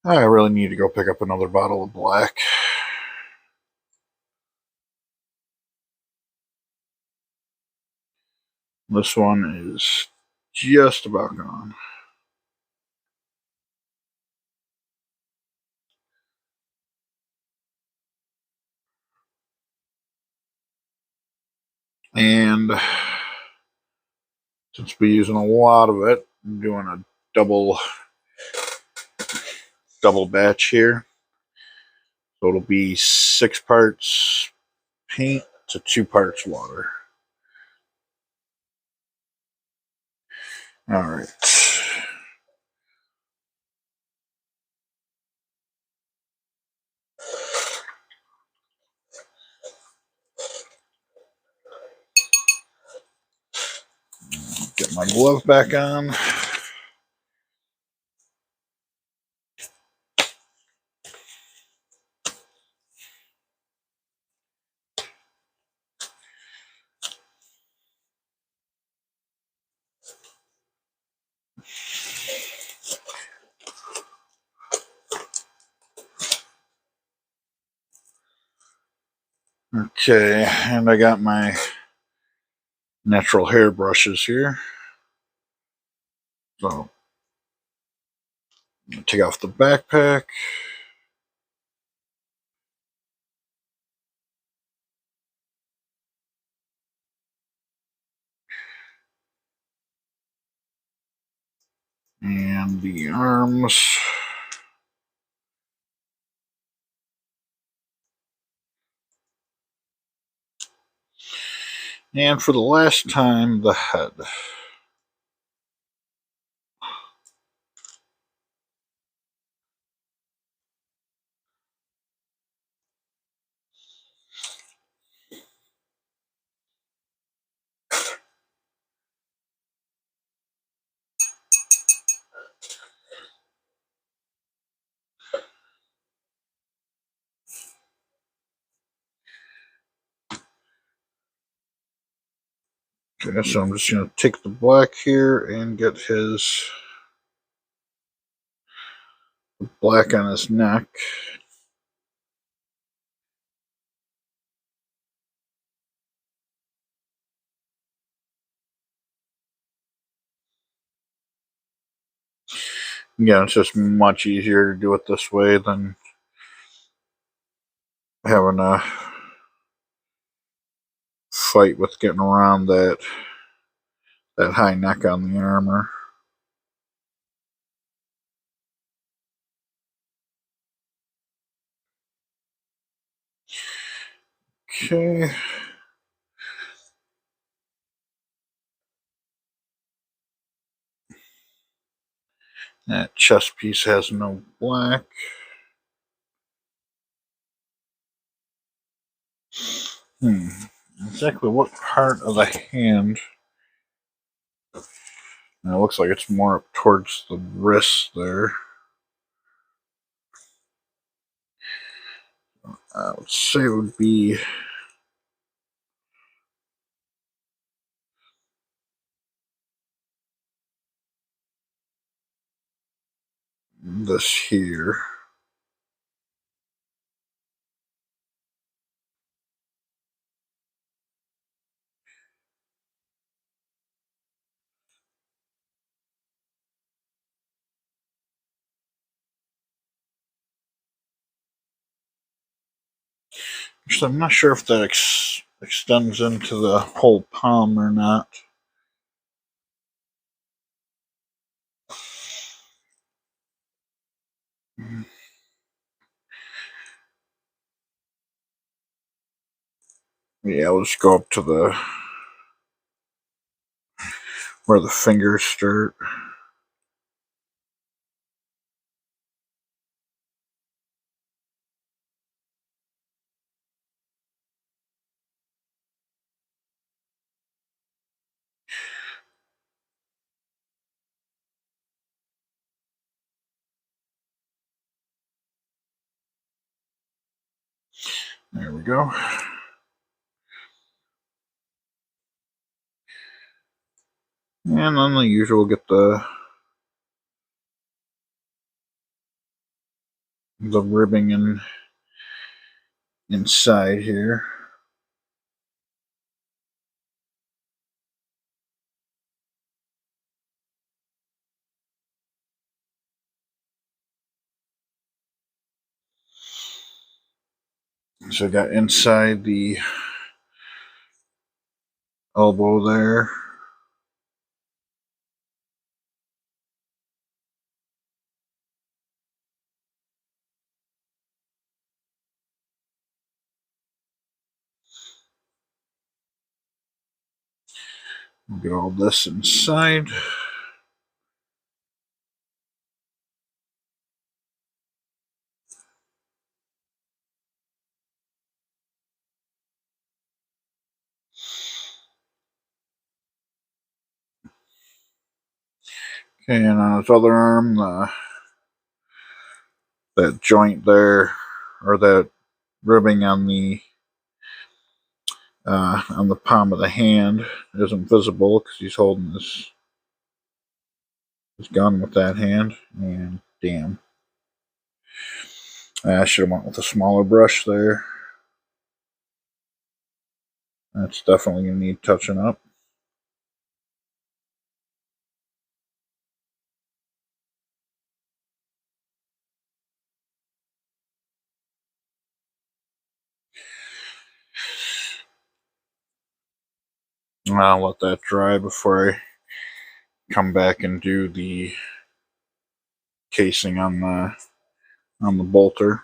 Speaker 1: I really need to go pick up another bottle of black. This one is just about gone. And since we're using a lot of it, I'm doing a double batch here. So it'll be 6 parts paint to 2 parts water. All right. Get my glove back on. Okay, and I got my natural hair brushes here. So, take off the backpack. And the arms. And for the last time, the head. Okay, so I'm just going to take the black here and get his black on his neck. Yeah, it's just much easier to do it this way than having a fight with getting around that high neck on the armor. Okay. That chest piece has no black. Exactly what part of the hand? It looks like it's more up towards the wrist there. I would say it would be this here. So I'm not sure if that extends into the whole palm or not. Yeah, we'll just go up to the where the fingers start. There we go. And then the usual, get the ribbing inside here. So I got inside the elbow there. Get all this inside. Okay, and on his other arm, that joint there, or that ribbing on the palm of the hand isn't visible because he's holding his gun with that hand. And damn, I should have went with a smaller brush there. That's definitely gonna need touching up. I'll let that dry before I come back and do the casing on the bolter.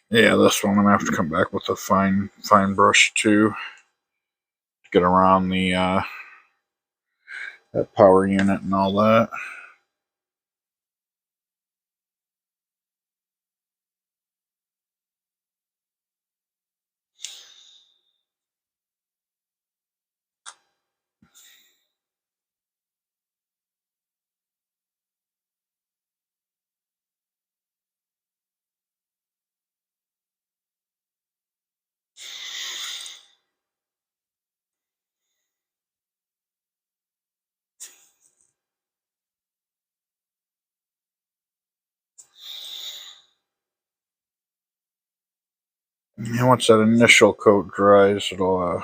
Speaker 1: Yeah, this one I'm gonna have to come back with a fine brush too to get around the that power unit and all that. And once that initial coat dries, it'll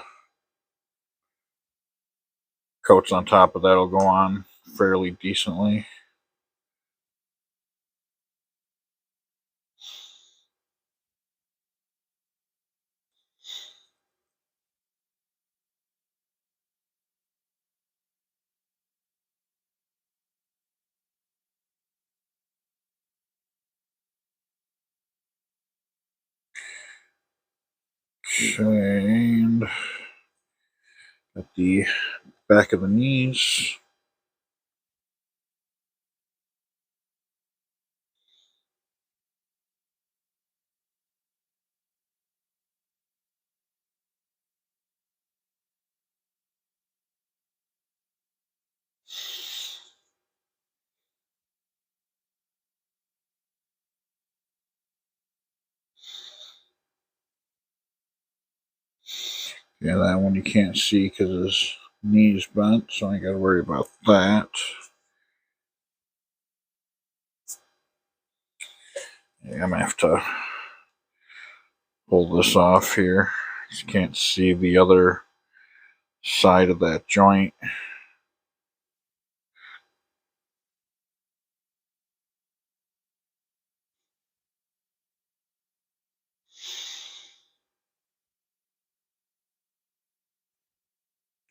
Speaker 1: coats on top of that'll go on fairly decently. Okay, and at the back of the knees. Yeah, that one you can't see because his knee's bent, so I ain't got to worry about that. Yeah, I'm gonna have to pull this off here. Just can't see the other side of that joint.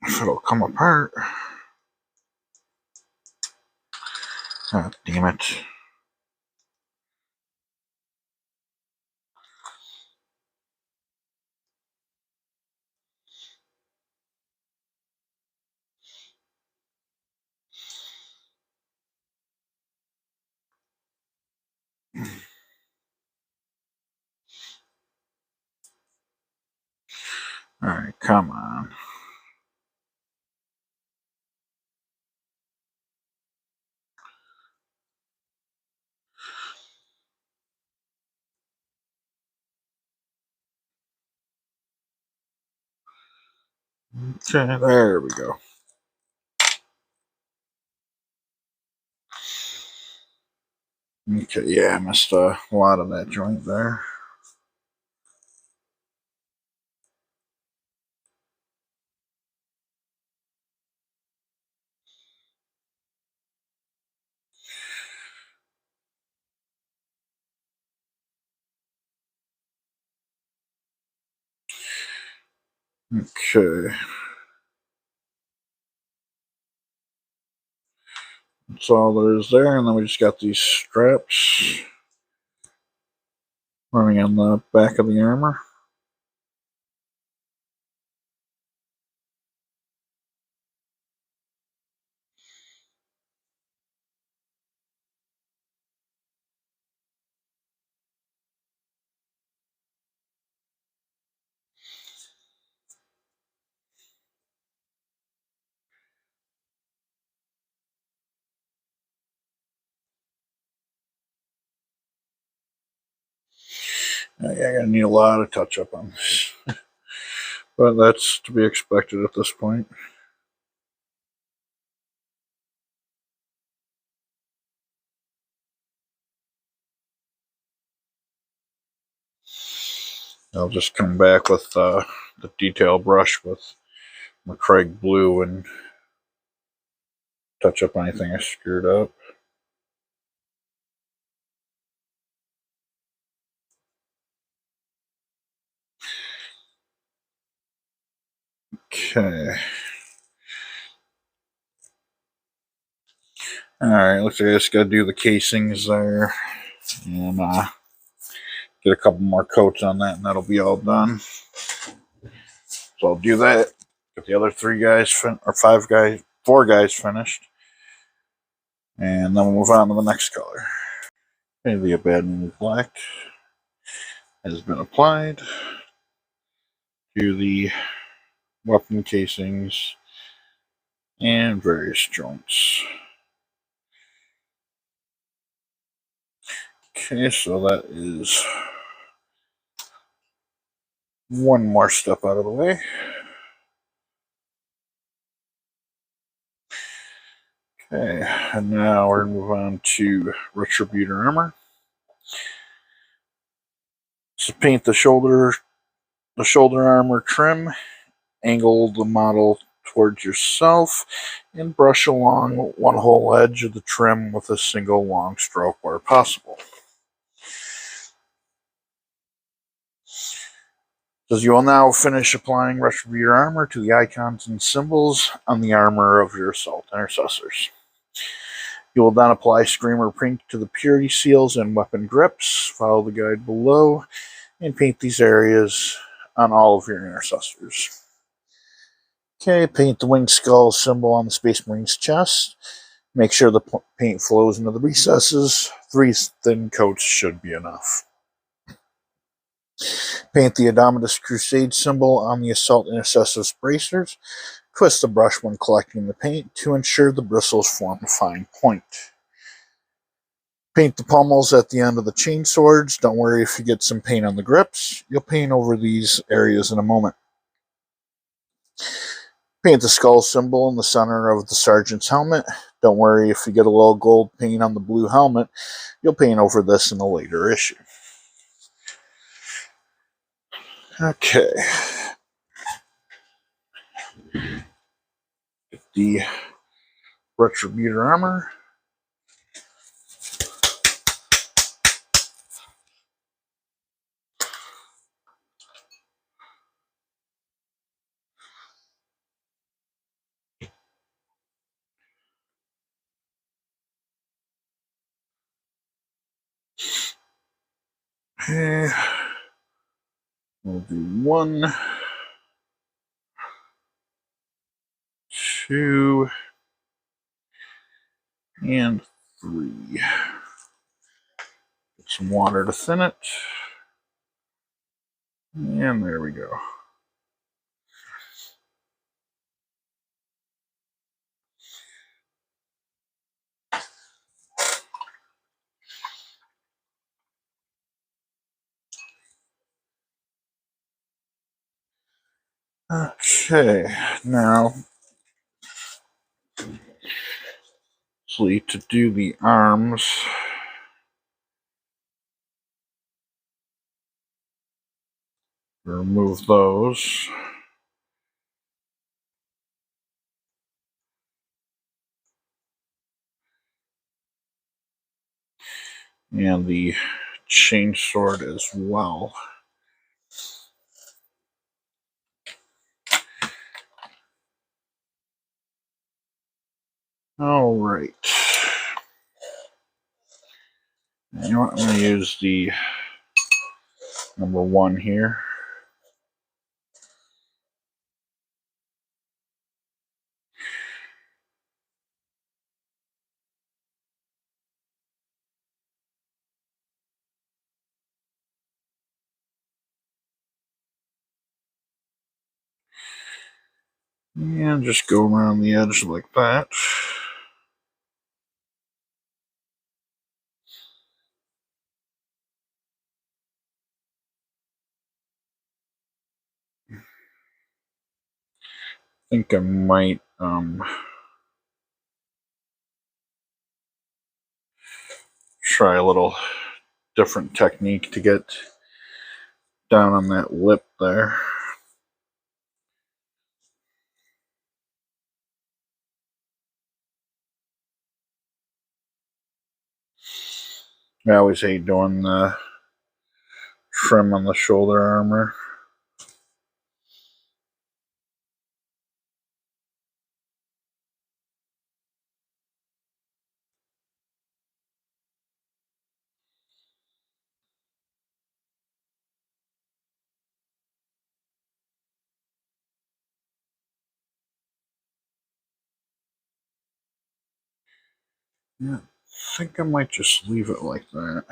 Speaker 1: If it'll come apart. God damn it. Alright, come on. Okay, there we go. Okay, yeah, I missed a lot of that joint there. Okay. That's all there is there, and then we just got these straps running on the back of the armor. Yeah, I'm gonna need a lot of touch up on this, but that's to be expected at this point. I'll just come back with the detail brush with my Craig Blue and touch up anything I screwed up. Okay. Alright, looks like I just gotta do the casings there and get a couple more coats on that, and that'll be all done. So I'll do that. Get the other 4 guys finished, and then we'll move on to the next color. Okay, the abandoned black has been applied to the weapon casings and various joints. Okay, so that is one more step out of the way. Okay, and now we're going to move on to Retributor Armor. So paint the shoulder armor trim, angle the model towards yourself, and brush along one whole edge of the trim with a single long stroke where possible. Says you will now finish applying Retributor Armor to the icons and symbols on the armor of your Assault Intercessors. You will then apply Screamer paint to the purity seals and weapon grips. Follow the guide below and paint these areas on all of your Intercessors. Okay, paint the winged skull symbol on the Space Marine's chest. Make sure the paint flows into the recesses. 3 thin coats should be enough. Paint the Indomitus Crusade symbol on the Assault Intercessors bracers. Twist the brush when collecting the paint to ensure the bristles form a fine point. Paint the pommels at the end of the chain swords. Don't worry if you get some paint on the grips. You'll paint over these areas in a moment. Paint the skull symbol in the center of the sergeant's helmet. Don't worry if you get a little gold paint on the blue helmet. You'll paint over this in a later issue. Okay. Get the Retributor Armor. Okay. We'll do 1, 2, and 3. Get some water to thin it. And there we go. Okay, now to do the arms. Remove those. And the chain sword as well. All right. You know what? I'm going to use the number 1 here. And just go around the edge like that. I think I might try a little different technique to get down on that lip there. I always hate doing the trim on the shoulder armor. Yeah, I think I might just leave it like that.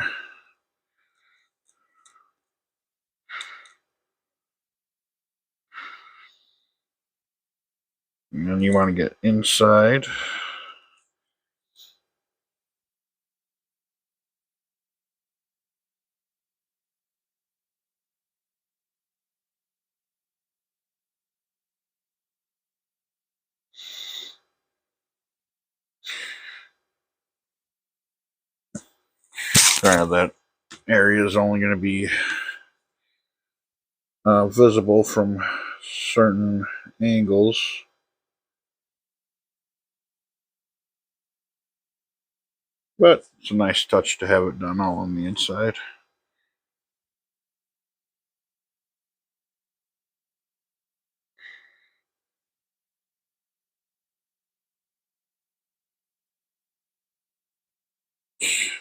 Speaker 1: And then you want to get inside. That area is only going to be visible from certain angles. But it's a nice touch to have it done all on the inside.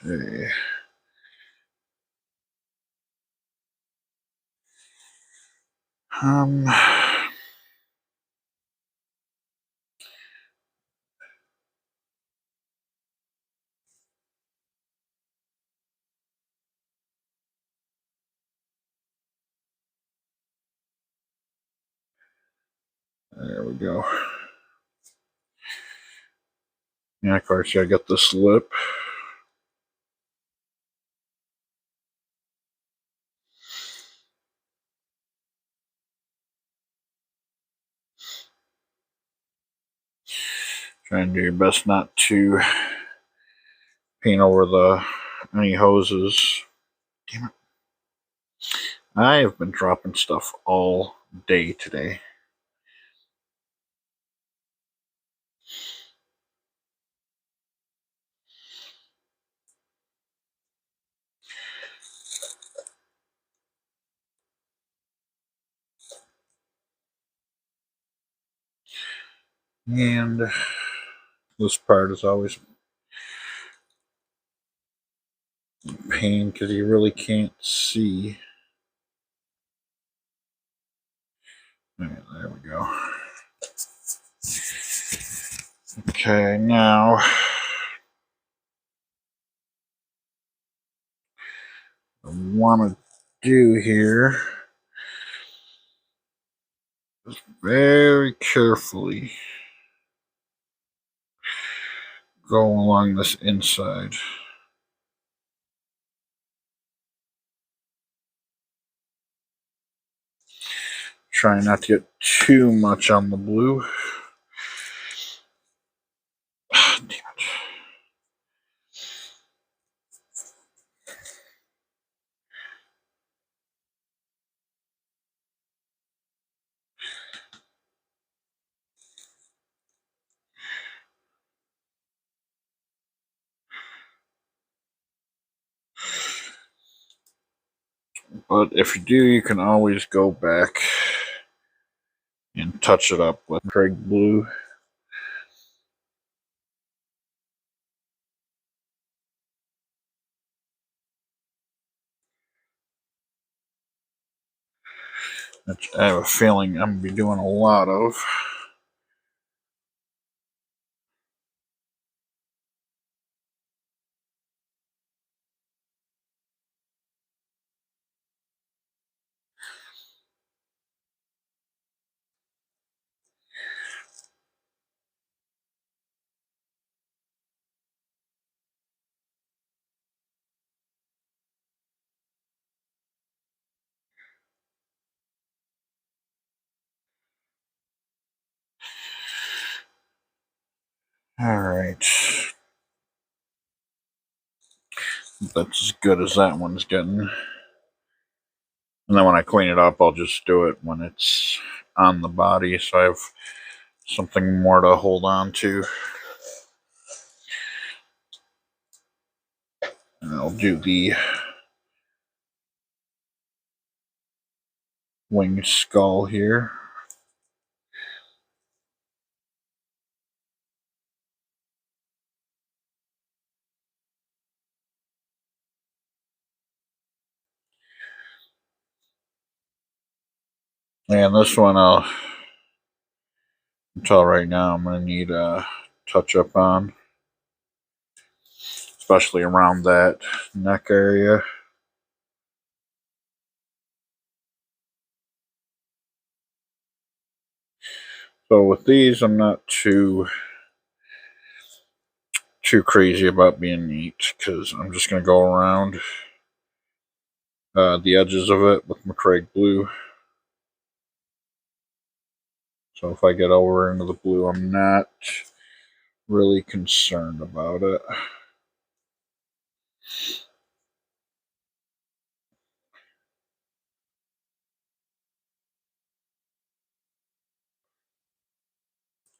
Speaker 1: Okay. There we go. Yeah, of course, I got this lip. Try and do your best not to paint over any hoses. Damn it. I have been dropping stuff all day today. And this part is always a pain because you really can't see. Right, there we go. Okay, now what I want to do here is very carefully go along this inside. Try not to get too much on the blue. Damn it. But if you do, you can always go back and touch it up with Craig Blue. which I have a feeling I'm going to be doing a lot of. Alright. That's as good as that one's getting. And then when I clean it up, I'll just do it when it's on the body, so I have something more to hold on to. And I'll do the wing skull here. And this one, until right now, I'm going to need a touch up on, especially around that neck area. So with these, I'm not too crazy about being neat, because I'm just going to go around the edges of it with McCraig blue. So if I get over into the blue, I'm not really concerned about it.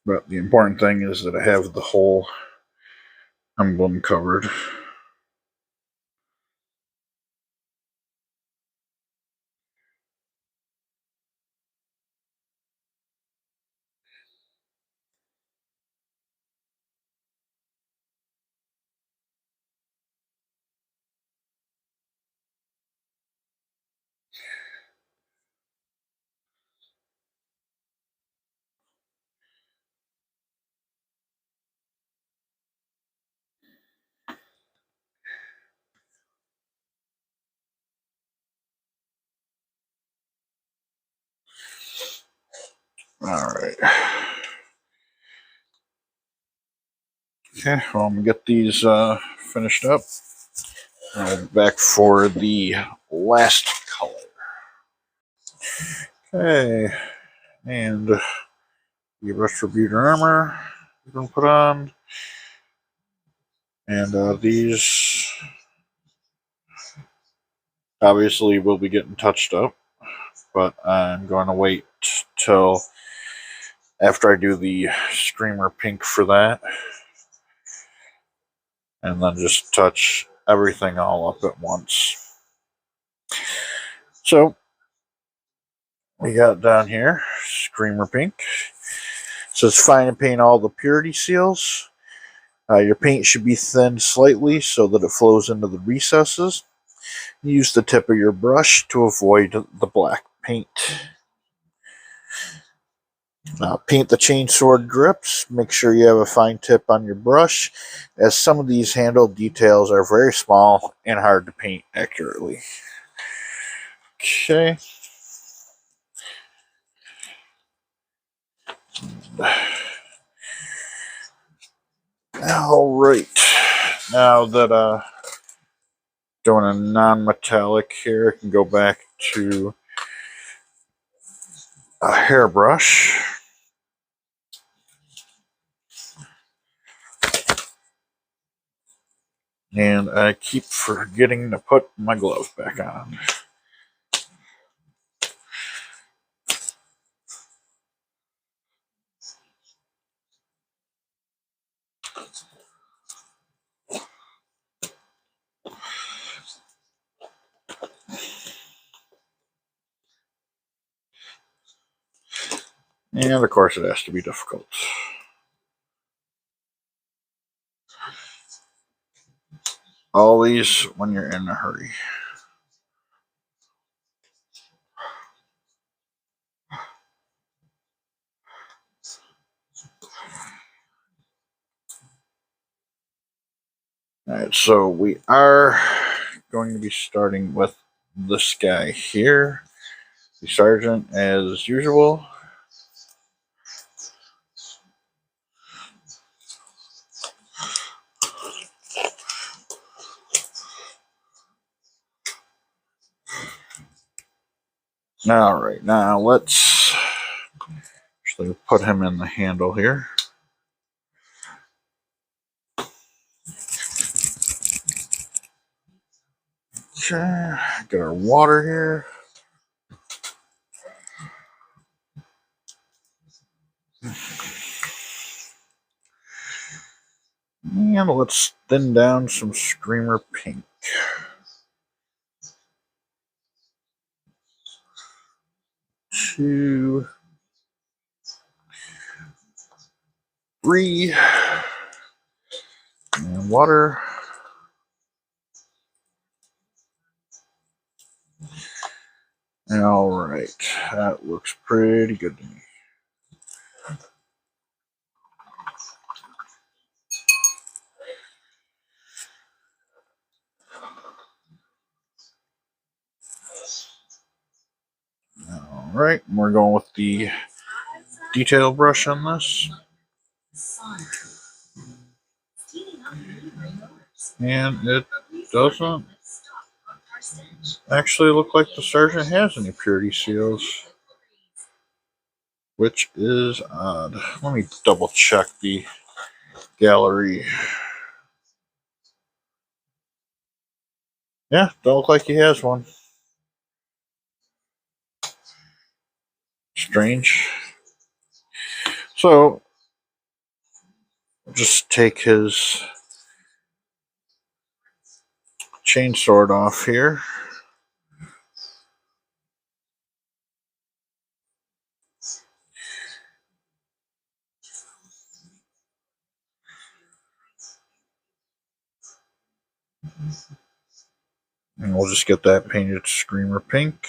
Speaker 1: But the important thing is that I have the whole emblem covered. Alright. Okay, well, I'm going to get these finished up. I'll be back for the last color. Okay, and the Retributor armor you can put on. And these obviously will be getting touched up, but I'm going to wait till after I do the Screamer pink for that, and then just touch everything all up at once. So we got down here Screamer pink. So it's fine to paint all the purity seals. Your paint should be thinned slightly so that it flows into the recesses. Use the tip of your brush to avoid the black paint. Paint the chainsword grips. Make sure you have a fine tip on your brush, as some of these handle details are very small and hard to paint accurately. Okay. Alright. Now that doing a non-metallic here, I can go back to a hairbrush. And I keep forgetting to put my glove back on. And of course it has to be difficult. Always when you're in a hurry. Alright, so we are going to be starting with this guy here, the sergeant, as usual. Alright, now let's actually put him in the handle here. Okay, get our water here. And let's thin down some Screamer Pink. 2, 3, and water. Alright, that looks pretty good to me. Alright, we're going with the detail brush on this. And it doesn't actually look like the sergeant has any purity seals, which is odd. Let me double check the gallery. Yeah, don't look like he has one. Strange. So, just take his chainsword off here. And we'll just get that painted Screamer Pink.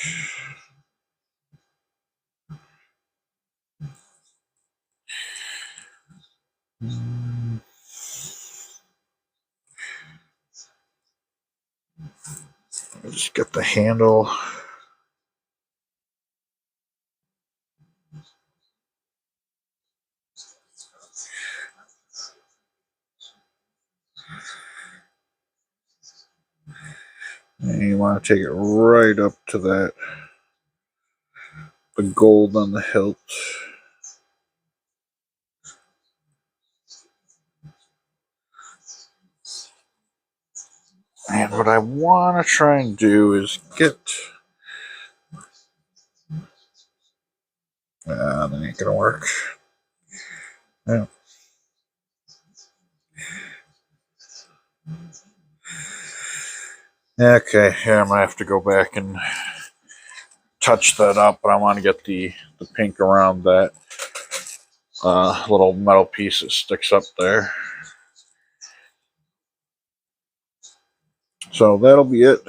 Speaker 1: We'll just get the handle. And you want to take it right up to the gold on the hilt. And what I want to try and do is get... that ain't gonna work. Yeah. Okay, yeah, I might have to go back and touch that up, but I want to get the pink around that little metal piece that sticks up there. So that'll be it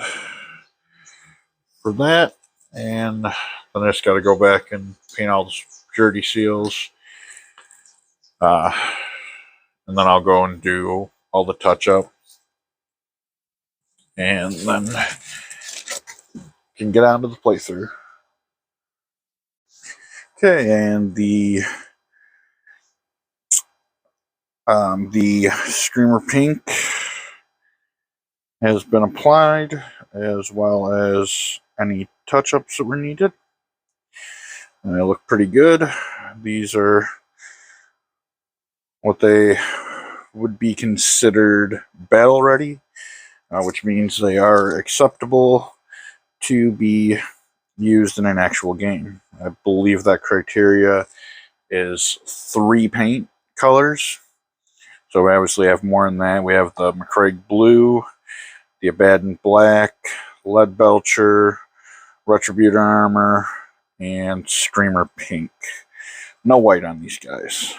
Speaker 1: for that, and then I just got to go back and paint all the purity seals, and then I'll go and do all the touch-up, and then can get on to the playthrough. Okay, and the Screamer Pink has been applied, as well as any touch-ups that were needed. And they look pretty good. These are what they would be considered battle ready, which means they are acceptable to be used in an actual game. I believe that criteria is 3 paint colors. So we obviously have more than that. We have the McCraig Blue, the Abaddon Black, Lead Belcher, Retributor Armor, and Screamer Pink. No white on these guys.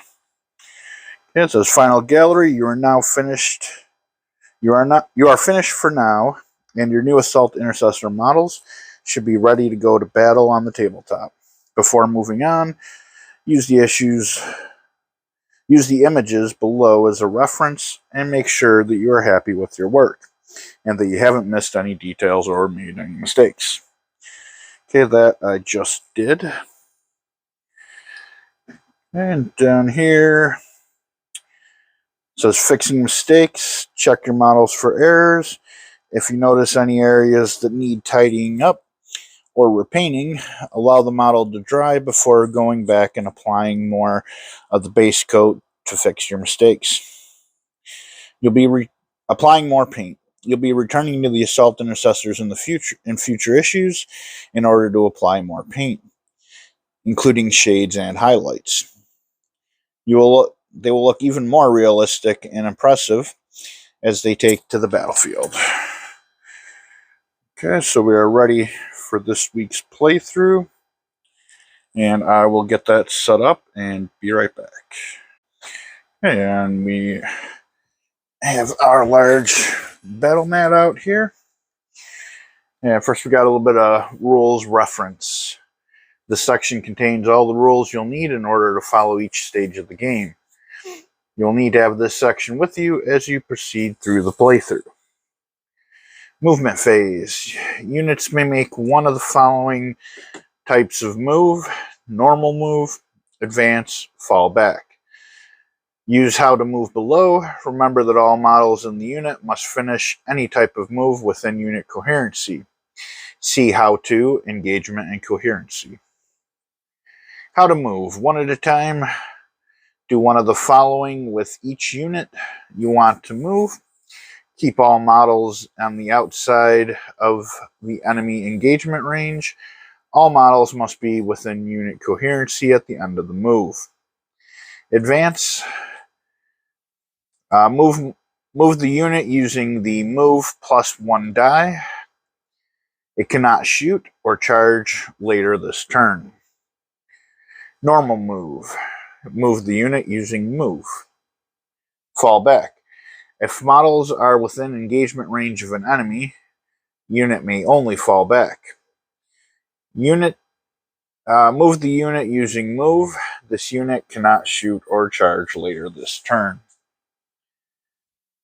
Speaker 1: Okay, it says Final Gallery. You are now finished. You are finished for now, and your new Assault Intercessor models should be ready to go to battle on the tabletop. Before moving on, use the Use the images below as a reference and make sure that you are happy with your work and that you haven't missed any details or made any mistakes. Okay, that I just did. And down here it says fixing mistakes. Check your models for errors. If you notice any areas that need tidying up or repainting, allow the model to dry before going back and applying more of the base coat to fix your mistakes. You'll be applying more paint. You'll be returning to the Assault Intercessors in future issues in order to apply more paint, including shades and highlights. They will look even more realistic and impressive as they take to the battlefield. Okay, so we are ready for this week's playthrough, and I will get that set up and be right back. And we have our large battle mat out here. And first we got a little bit of rules reference. This section contains all the rules you'll need in order to follow each stage of the game. You'll need to have this section with you as you proceed through the playthrough. Movement phase. Units may make one of the following types of move: normal move, advance, fall back. Use how to move below. Remember that all models in the unit must finish any type of move within unit coherency. See how to, engagement, and coherency. How to move. One at a time. Do one of the following with each unit you want to move. Keep all models on the outside of the enemy engagement range. All models must be within unit coherency at the end of the move. Advance. Move the unit using the move +1 die. It cannot shoot or charge later this turn. Normal move. Move the unit using move. Fall back. If models are within engagement range of an enemy, unit may only fall back. Move the unit using move. This unit cannot shoot or charge later this turn.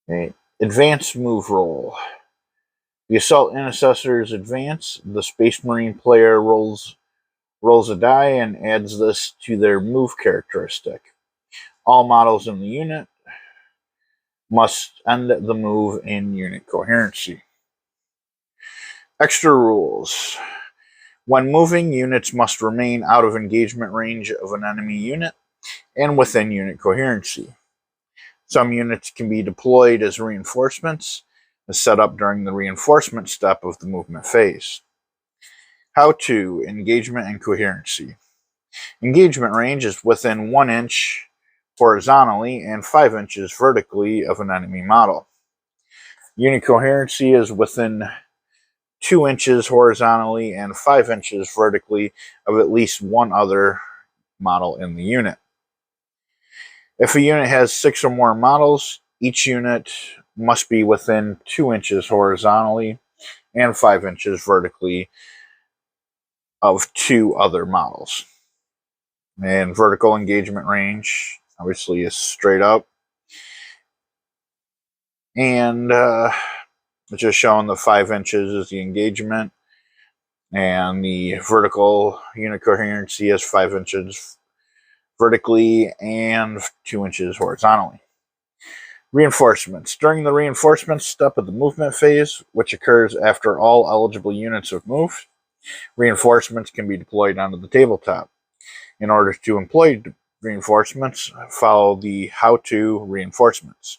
Speaker 1: Okay. Advanced move roll. The Assault Intercessors advance. The Space Marine player rolls a die and adds this to their move characteristic. All models in the unit must end the move in unit coherency. Extra rules. When moving, units must remain out of engagement range of an enemy unit and within unit coherency. Some units can be deployed as reinforcements, as set up during the reinforcement step of the movement phase. How to, engagement and coherency. Engagement range is within 1 inch horizontally and 5 inches vertically of an enemy model. Unit coherency is within 2 inches horizontally and 5 inches vertically of at least one other model in the unit. If a unit has 6 or more models, each unit must be within 2 inches horizontally and 5 inches vertically of 2 other models. And vertical engagement range obviously is straight up. And it's just showing the 5 inches is the engagement, and the vertical unit coherency is 5 inches vertically and 2 inches horizontally. Reinforcements. During the reinforcement step of the movement phase, which occurs after all eligible units have moved, reinforcements can be deployed onto the tabletop. In order to employ reinforcements, follow the how-to reinforcements.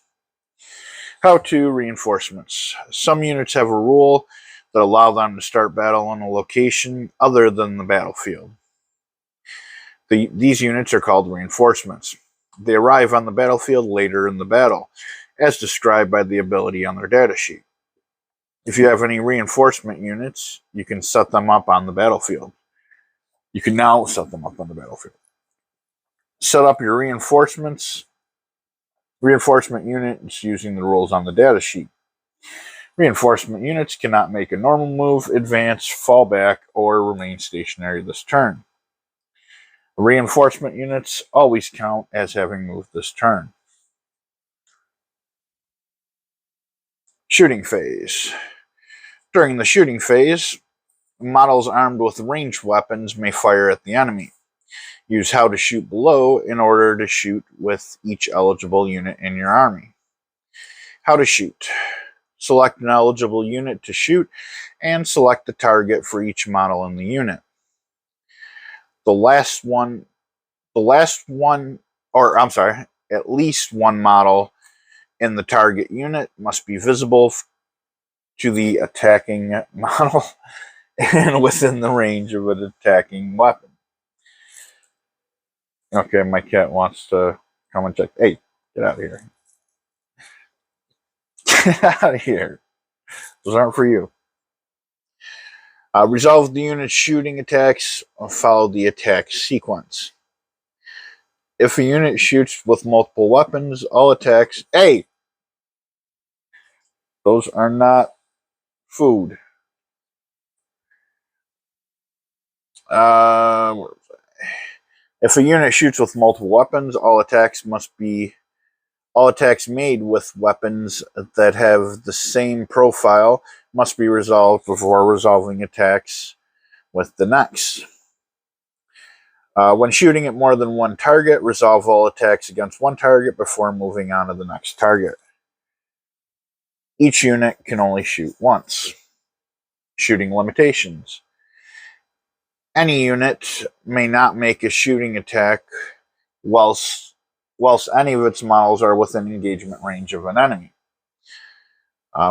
Speaker 1: How-to reinforcements. Some units have a rule that allow them to start battle on a location other than the battlefield. These units are called reinforcements. They arrive on the battlefield later in the battle, as described by the ability on their datasheet. If you have any reinforcement units, you can set them up on the battlefield. You can now set them up on the battlefield. Set up your reinforcement units using the rules on the datasheet. Reinforcement units cannot make a normal move, advance, fall back, or remain stationary this turn. Reinforcement units always count as having moved this turn. Shooting phase. During the shooting phase, models armed with ranged weapons may fire at the enemy. Use how to shoot below in order to shoot with each eligible unit in your army. How to shoot. Select an eligible unit to shoot and select the target for each model in the unit. At least one model in the target unit must be visible to the attacking model and within the range of an attacking weapon. Okay, my cat wants to come and check. Hey, get out of here. Get out of here. Those aren't for you. Resolve the unit's shooting attacks or follow the attack sequence. If a unit shoots with multiple weapons, all attacks... Hey! Those are not food. If a unit shoots with multiple weapons, all attacks made with weapons that have the same profile must be resolved before resolving attacks with the next. When shooting at more than one target, resolve all attacks against one target before moving on to the next target. Each unit can only shoot once. Shooting limitations. Any unit may not make a shooting attack whilst any of its models are within engagement range of an enemy.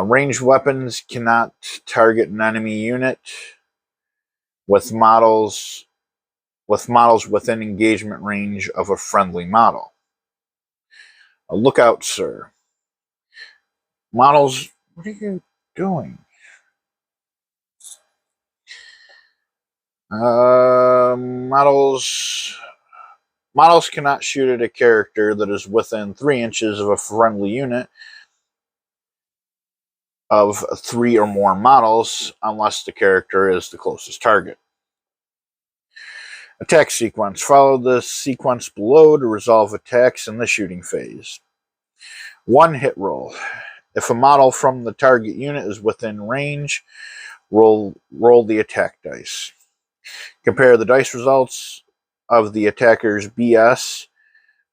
Speaker 1: Ranged weapons cannot target an enemy unit with models within engagement range of a friendly model. Look out, sir. Models, what are you doing? Models cannot shoot at a character that is within 3 inches of a friendly unit of 3 or more models unless the character is the closest target. Attack sequence. Follow the sequence below to resolve attacks in the shooting phase. 1 hit roll. If a model from the target unit is within range, roll the attack dice. Compare the dice results of the attacker's BS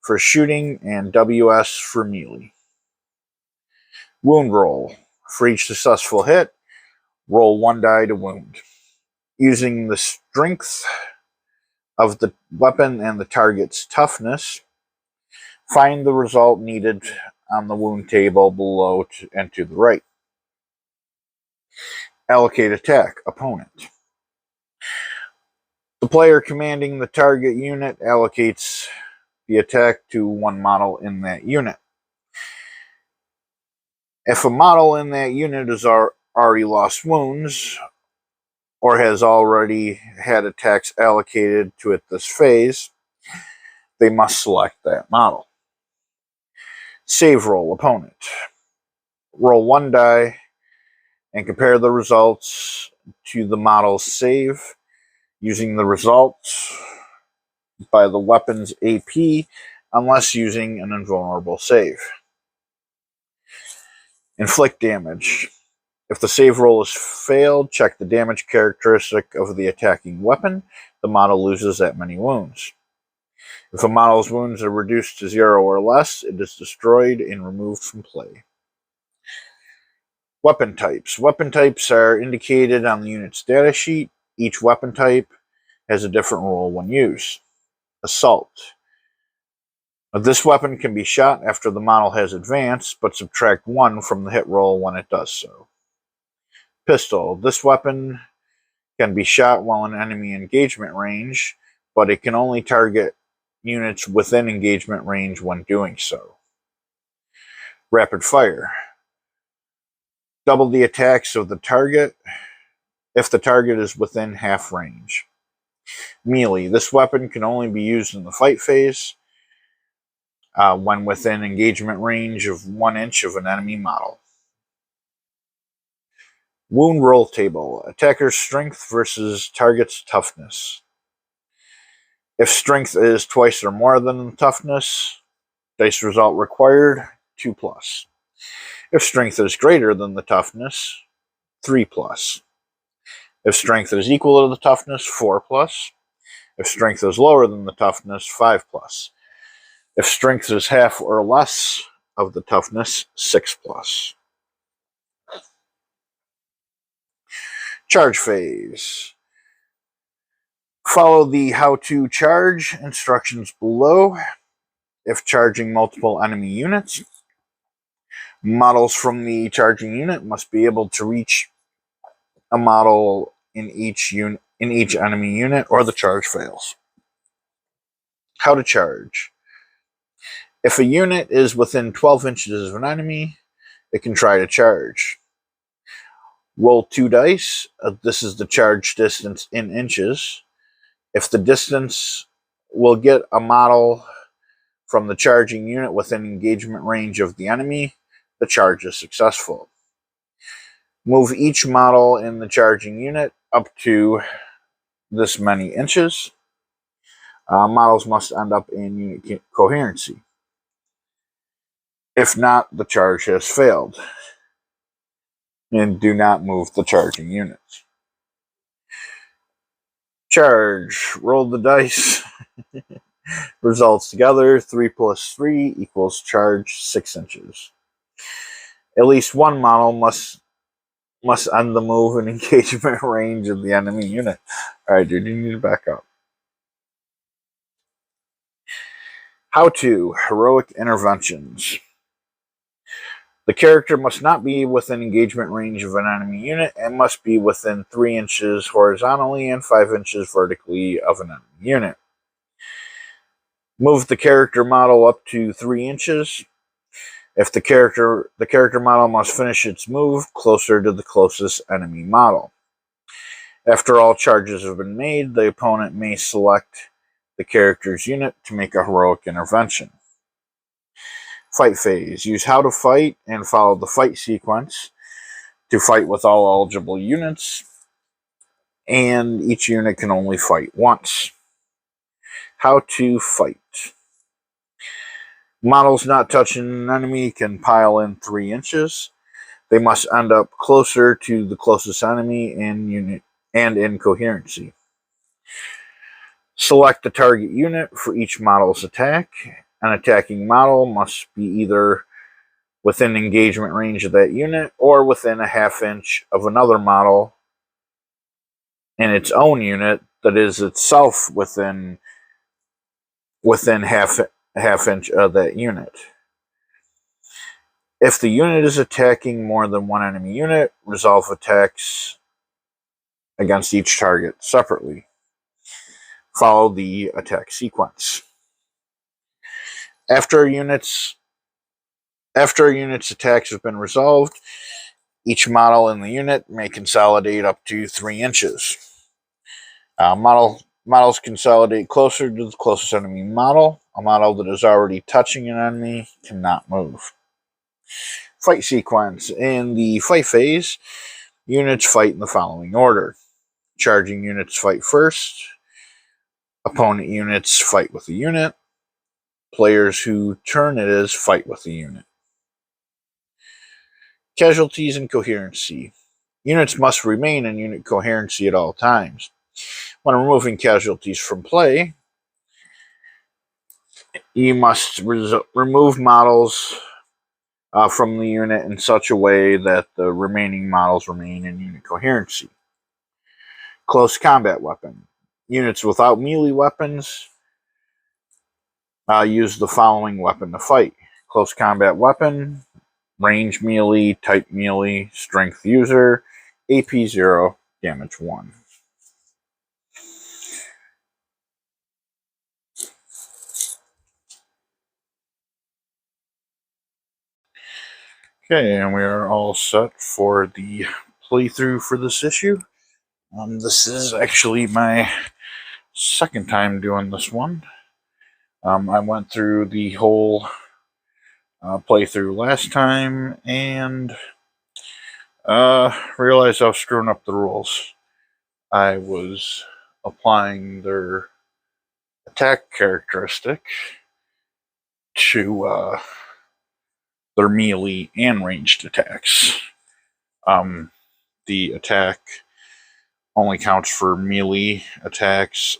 Speaker 1: for shooting and WS for melee. Wound roll. For each successful hit, roll 1 die to wound. Using the strength of the weapon and the target's toughness, find the result needed on the wound table below and to the right. Allocate attack. Opponent. The player commanding the target unit allocates the attack to one model in that unit. If a model in that unit has already lost wounds or has already had attacks allocated to it this phase, they must select that model. Save roll. Opponent. Roll 1 die and compare the results to the model's save using the results by the weapon's AP unless using an invulnerable save. Inflict damage. If the save roll is failed, check the damage characteristic of the attacking weapon. The model loses that many wounds. If a model's wounds are reduced to 0 or less, it is destroyed and removed from play. Weapon types. Weapon types are indicated on the unit's data sheet. Each weapon type has a different role when used. Assault. This weapon can be shot after the model has advanced, but subtract 1 from the hit roll when it does so. Pistol. This weapon can be shot while in enemy engagement range, but it can only target units within engagement range when doing so. Rapid fire. Double the attacks of the target if the target is within half range. Melee. This weapon can only be used in the fight phase when within engagement range of 1 inch of an enemy model. Wound roll table. Attacker's strength versus target's toughness. If strength is twice or more than the toughness, dice result required, 2+. If strength is greater than the toughness, 3+. If strength is equal to the toughness, 4+. If strength is lower than the toughness, 5+. If strength is half or less of the toughness, 6+. Charge phase. Follow the how to charge instructions below. If charging multiple enemy units, models from the charging unit must be able to reach a model in each enemy unit, or the charge fails. How to charge. If a unit is within 12 inches of an enemy, it can try to charge. Roll 2 dice. This is the charge distance in inches. If the distance will get a model from the charging unit within engagement range of the enemy, the charge is successful. Move each model in the charging unit up to this many inches. Models must end up in unit coherency. If not, the charge has failed. And do not move the charging units. Charge. Roll the dice. Results together. 3 plus 3 equals charge 6 inches. At least one model must end the move in engagement range of the enemy unit. Alright, dude, you need to back up. How to. Heroic interventions. The character must not be within engagement range of an enemy unit and must be within 3 inches horizontally and 5 inches vertically of an enemy unit. Move the character model up to 3 inches. If the character model must finish its move closer to the closest enemy model. After all charges have been made, the opponent may select the character's unit to make a heroic intervention. Fight phase. Use how to fight and follow the fight sequence to fight with all eligible units, and each unit can only fight once. How to fight. Models not touching an enemy can pile in 3 inches. They must end up closer to the closest enemy and in coherency. Select the target unit for each model's attack. An attacking model must be either within engagement range of that unit or within a half inch of another model in its own unit that is itself within half inch of that unit. If the unit is attacking more than one enemy unit, resolve attacks against each target separately. Follow the attack sequence. After a unit's attacks have been resolved, each model in the unit may consolidate up to 3 inches. Models consolidate closer to the closest enemy model. A model that is already touching an enemy cannot move. Fight sequence. In the fight phase, units fight in the following order. Charging units fight first. Opponent units fight with the unit. Players whose turn it is fight with the unit. Casualties and coherency. Units must remain in unit coherency at all times. When removing casualties from play, you must remove models from the unit in such a way that the remaining models remain in unit coherency. Close combat weapon. Units without melee weapons use the following weapon to fight. Close combat weapon, range melee, type melee, strength user, AP 0, damage 1. Okay, and we are all set for the playthrough for this issue. This is actually my second time doing this one. I went through the whole playthrough last time and realized I was screwing up the rules. I was applying their attack characteristic to their melee and ranged attacks. The attack only counts for melee attacks.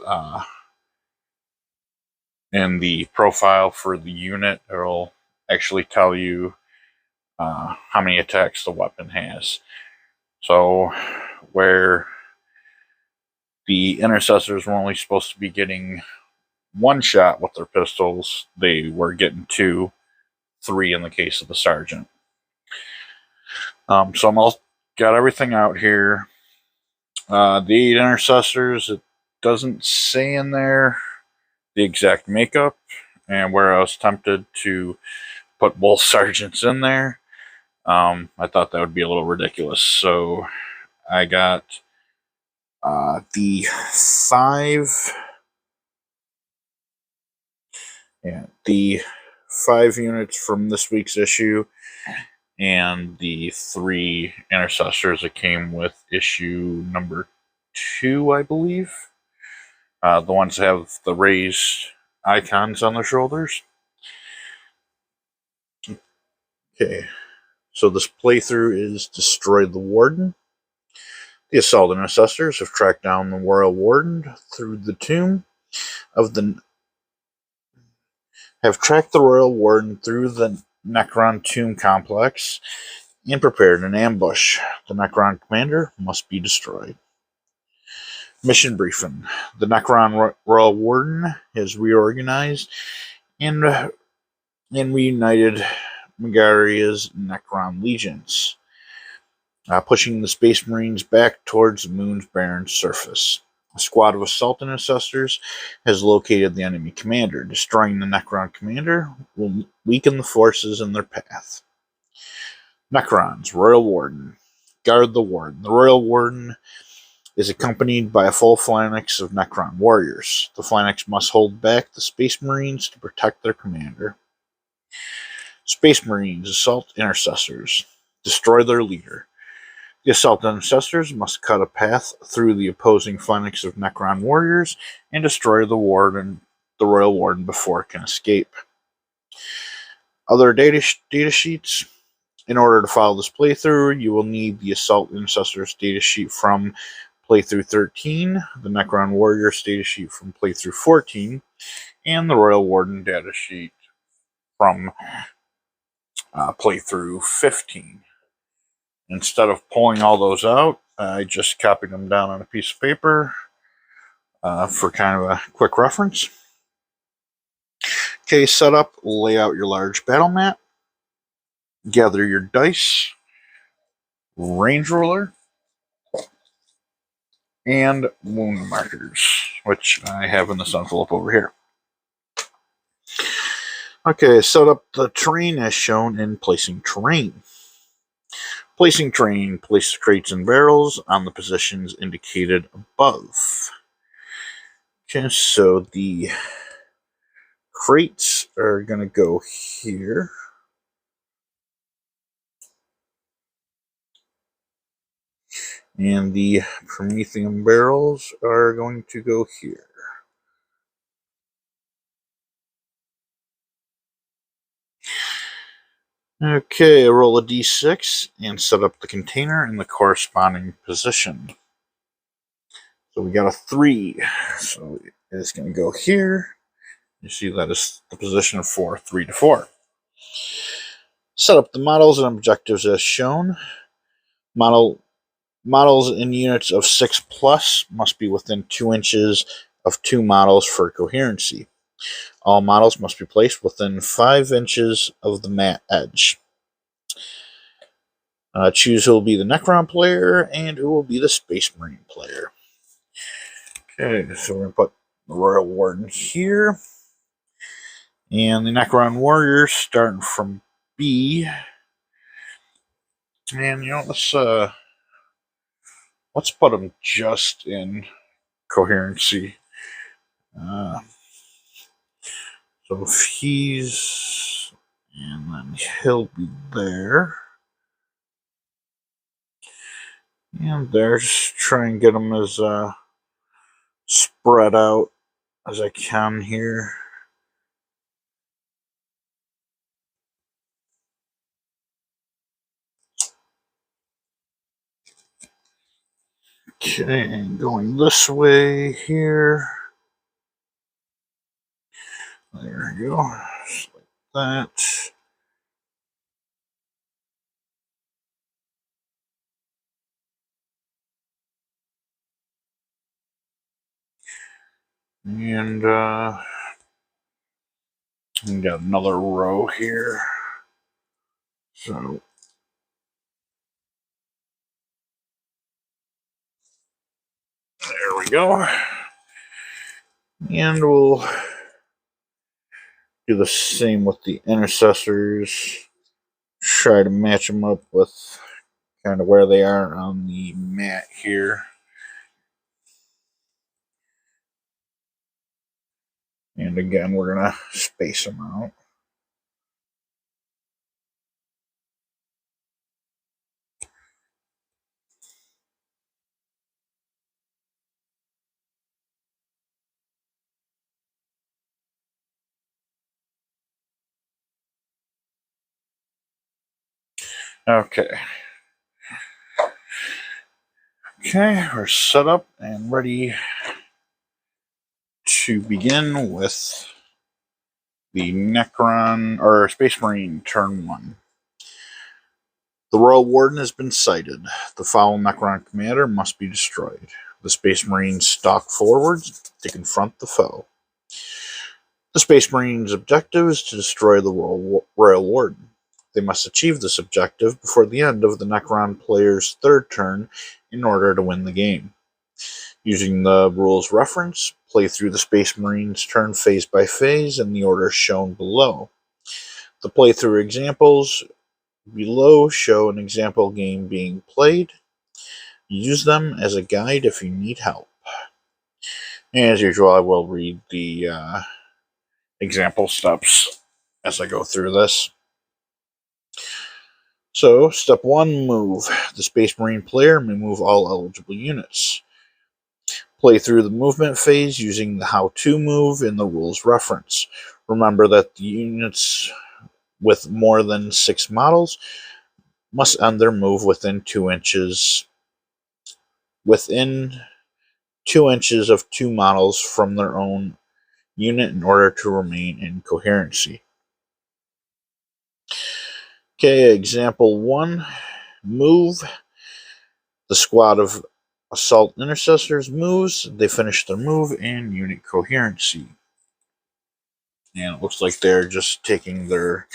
Speaker 1: And the profile for the unit, it'll actually tell you how many attacks the weapon has. So, where the Intercessors were only supposed to be getting one shot with their pistols, they were getting two, three in the case of the Sergeant. So I'm all got everything out here. The 8 Intercessors, it doesn't say in there the exact makeup, and where I was tempted to put both sergeants in there, I thought that would be a little ridiculous. So I got the 5 units from this week's issue, and the 3 Intercessors that came with issue number 2, I believe. The ones that have the raised icons on their shoulders. Okay, so this playthrough is Destroy the Warden. The Assault Intercessors have tracked down the Royal Warden through the tomb of the Necron tomb complex and prepared an ambush. The Necron commander must be destroyed. Mission briefing. The Necron Royal Warden has reorganized and reunited Megaria's Necron legions, pushing the Space Marines back towards the moon's barren surface. A squad of Assault Intercessors has located the enemy commander. Destroying the Necron commander will weaken the forces in their path. Necrons, Royal Warden. Guard the Warden. The Royal Warden is accompanied by a full phalanx of Necron warriors. The phalanx must hold back the Space Marines to protect their commander. Space Marines, Assault Intercessors. Destroy their leader. The Assault Intercessors must cut a path through the opposing phalanx of Necron warriors and destroy the Royal Warden before it can escape. Other data sheets. In order to follow this playthrough, you will need the Assault Intercessors datasheet from playthrough 13, the Necron Warriors datasheet from playthrough 14, and the Royal Warden datasheet from playthrough 15. Instead of pulling all those out, I just copied them down on a piece of paper for kind of a quick reference. Okay, set up, lay out your large battle map, gather your dice, range ruler, and wound markers, which I have in this envelope over here. Okay, set up the terrain as shown in placing terrain. Placing terrain, place the crates and barrels on the positions indicated above. Okay, so the crates are going to go here. And the Prometheum barrels are going to go here. Okay, roll a d6 and set up the container in the corresponding position. So we got a 3. So it's going to go here. You see that is the position for 3 to 4. Set up the models and objectives as shown. Models in units of 6 plus must be within 2 inches of 2 models for coherency. All models must be placed within 5 inches of the mat edge. Choose who will be the Necron player and who will be the Space Marine player. Okay, so we're going to put the Royal Warden here. And the Necron Warriors starting from B. And, let's put them just in coherency. So if he's, and then he'll be there. And there, just try and get them as spread out as I can here. Okay, and going this way here. There we go. Just like that. And we got another row here. So there we go. And we'll do the same with the intercessors. Try to match them up with kind of where they are on the mat here. And again, we're going to space them out. Okay. Okay, we're set up and ready to begin with the Necron, or Space Marine, turn 1. The Royal Warden has been sighted. The foul Necron commander must be destroyed. The Space Marines stalk forward to confront the foe. The Space Marines' objective is to destroy the Royal Warden. They must achieve this objective before the end of the Necron player's third turn in order to win the game. Using the rules reference, play through the Space Marines' turn phase by phase in the order shown below. The playthrough examples below show an example game being played. Use them as a guide if you need help. And as usual, I will read the example steps as I go through this. So, step 1, move. The Space Marine player may move all eligible units. Play through the movement phase using the how-to move in the rules reference. Remember that the units with more than 6 models must end their move within 2 inches of 2 models from their own unit in order to remain in coherency. Okay, example 1, move. The squad of assault intercessors moves. They finish their move in unit coherency. And it looks like they're just taking their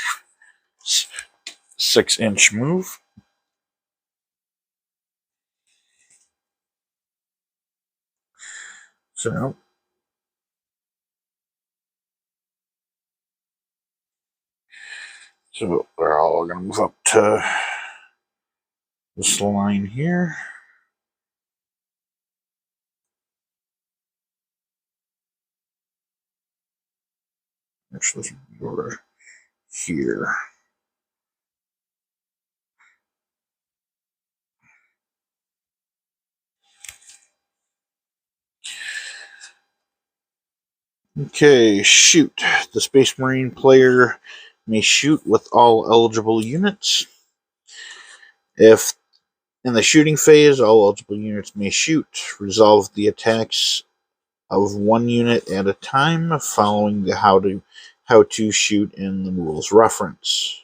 Speaker 1: 6-inch move. So we're all going to move up to this line here. Actually, over here. Okay, shoot. The Space Marine player may shoot with all eligible units. If in the shooting phase, all eligible units may shoot. Resolve the attacks of one unit at a time, following the how to shoot in the rules reference.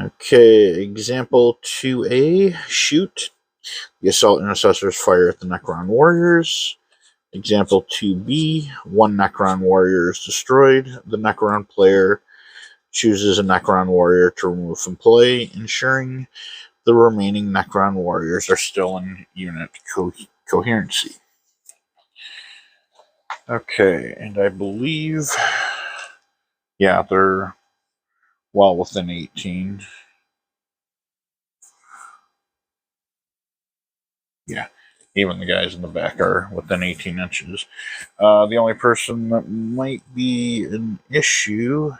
Speaker 1: Okay, example 2A, shoot. The assault intercessors fire at the Necron warriors. Example 2B, one Necron warrior is destroyed. The Necron player chooses a Necron warrior to remove from play, ensuring the remaining Necron warriors are still in unit coherency. Okay, and I believe, yeah, they're well within 18. Yeah, even the guys in the back are within 18 inches. The only person that might be an issue,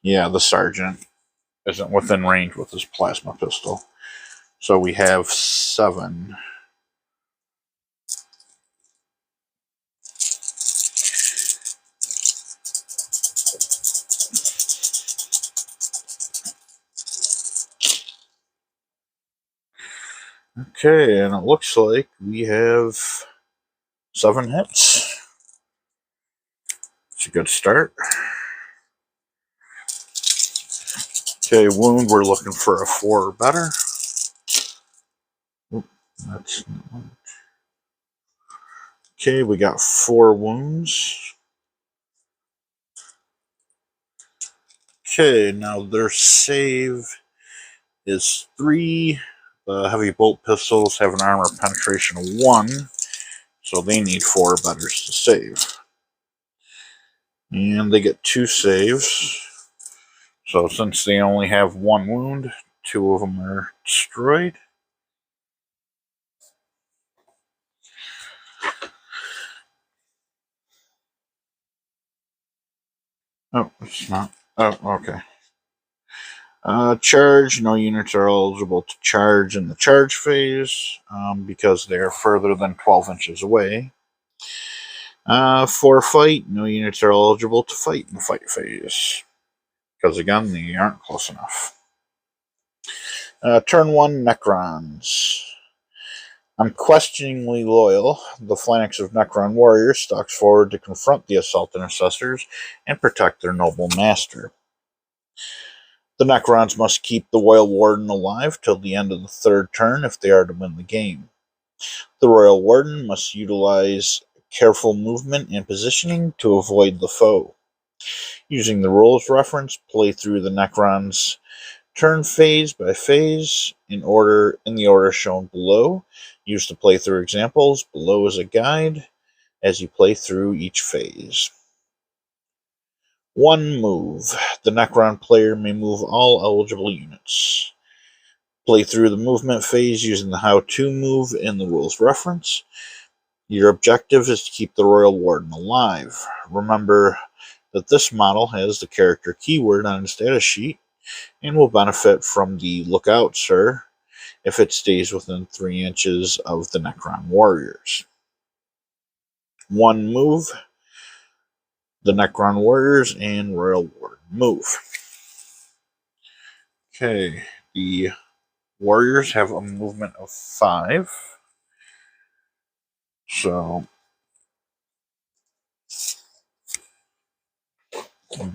Speaker 1: yeah, the sergeant isn't within range with his plasma pistol. So we have 7. Okay, and it looks like we have 7 hits. It's a good start. Okay, wound, we're looking for a 4 or better. That's okay, we got 4 wounds. Okay, now their save is 3. The heavy bolt pistols have an armor penetration of 1, so they need 4 betters to save. And they get 2 saves. So since they only have 1 wound, 2 of them are destroyed. Oh, it's not. Oh, okay. Charge. No units are eligible to charge in the charge phase because they are further than 12 inches away. For fight, no units are eligible to fight in the fight phase because, again, they aren't close enough. Turn 1, Necrons. Unquestioningly loyal, the phalanx of Necron warriors stalks forward to confront the assault intercessors and protect their noble master. The Necrons must keep the Royal Warden alive till the end of the 3rd turn if they are to win the game. The Royal Warden must utilize careful movement and positioning to avoid the foe. Using the rules reference, play through the Necrons turn phase by phase in the order shown below. Use the playthrough examples below as a guide as you play through each phase. 1 move. The Necron player may move all eligible units. Play through the movement phase using the how-to move in the rules reference. Your objective is to keep the Royal Warden alive. Remember that this model has the character keyword on the status sheet and will benefit from the "Look out, sir" if it stays within 3 inches of the Necron warriors. 1 move. The Necron warriors and Royal Warden move. Okay, the warriors have a movement of 5. So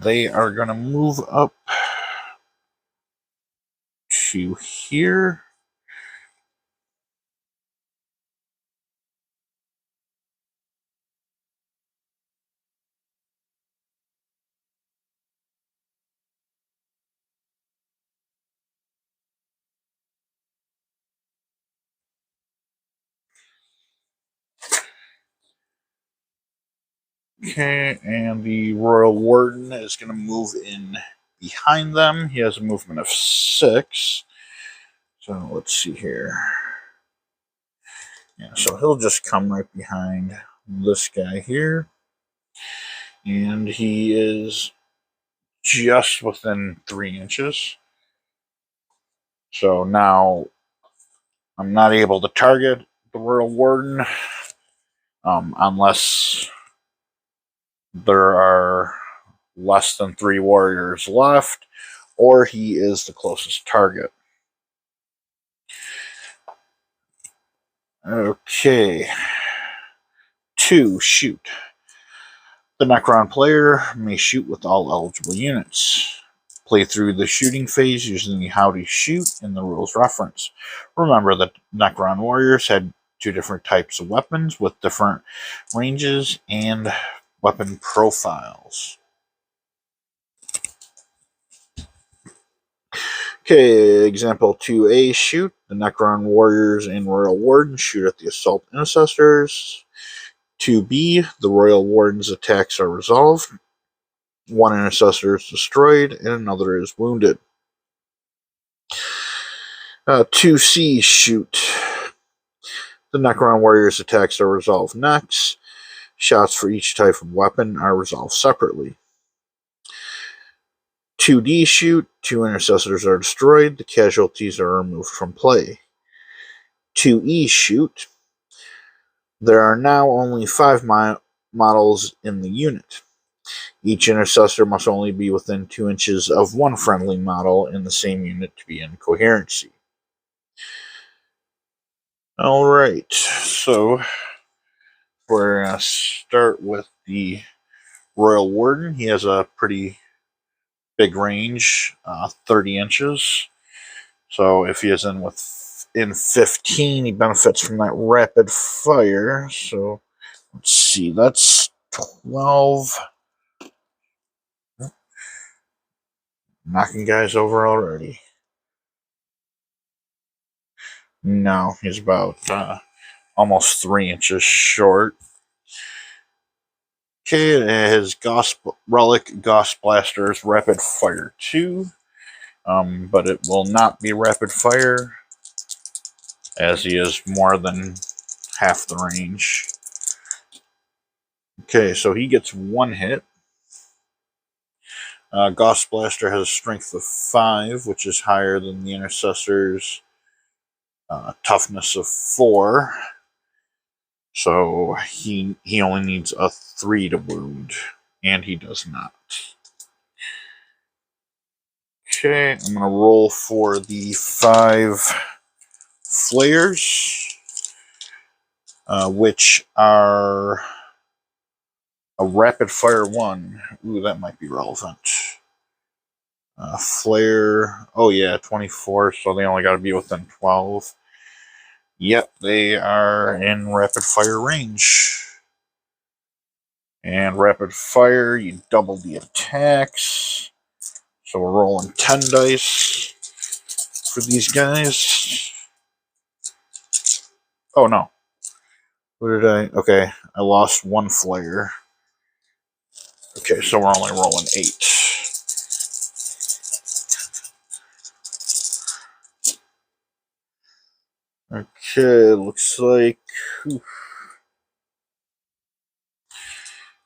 Speaker 1: they are going to move up to here. Okay, and the Royal Warden is going to move in behind them. He has a movement of 6. So let's see here. Yeah, so he'll just come right behind this guy here. And he is just within 3 inches. So now I'm not able to target the Royal Warden unless there are less than 3 warriors left, or he is the closest target. Okay. 2, shoot. The Necron player may shoot with all eligible units. Play through the shooting phase using the how to shoot in the rules reference. Remember that Necron warriors had 2 different types of weapons with different ranges and weapon profiles. Okay, example 2A, shoot. The Necron warriors and Royal Warden shoot at the assault intercessors. 2B, the Royal Warden's attacks are resolved. 1 intercessor is destroyed and another is wounded. 2C, shoot. The Necron warrior's attacks are resolved next. Shots for each type of weapon are resolved separately. 2D, shoot. 2 intercessors are destroyed. The casualties are removed from play. 2E, shoot. There are now only 5 models in the unit. Each intercessor must only be within 2 inches of 1 friendly model in the same unit to be in coherency. Alright, so we're going to start with the Royal Warden. He has a pretty big range, 30 inches. So if he is in 15, he benefits from that rapid fire. So let's see, that's 12. Knocking guys over already. No, he's about almost 3 inches short. Okay, his Relic Gauss Blaster is Rapid Fire 2. But it will not be Rapid Fire, as he is more than half the range. Okay, so he gets 1 hit. Gauss Blaster has a strength of 5, which is higher than the Intercessors' toughness of 4. So he only needs a 3 to wound, and he does not. Okay, I'm going to roll for the 5 flares, which are a rapid fire 1. Ooh, that might be relevant. Flare, oh yeah, 24, so they only got to be within 12. Yep, they are in rapid fire range. And rapid fire, you double the attacks. So we're rolling 10 dice for these guys. Oh no. What did I? Okay, I lost 1 flare. Okay, so we're only rolling 8. Okay, looks like.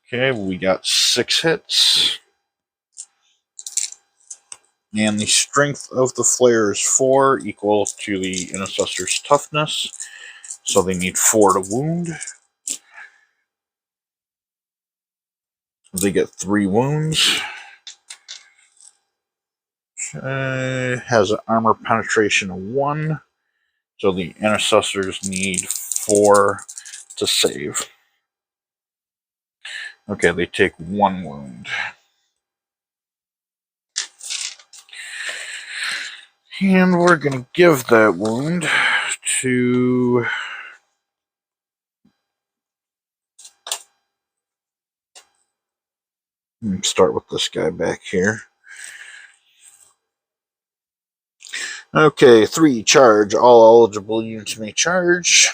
Speaker 1: Okay, we got 6 hits. And the strength of the flare is 4, equal to the Intercessor's toughness. So they need 4 to wound. They get 3 wounds. Has an armor penetration of 1. So the Intercessors need 4 to save. Okay, they take 1 wound. And we're going to give that wound to... Start with this guy back here. Okay, 3, charge. All eligible units may charge.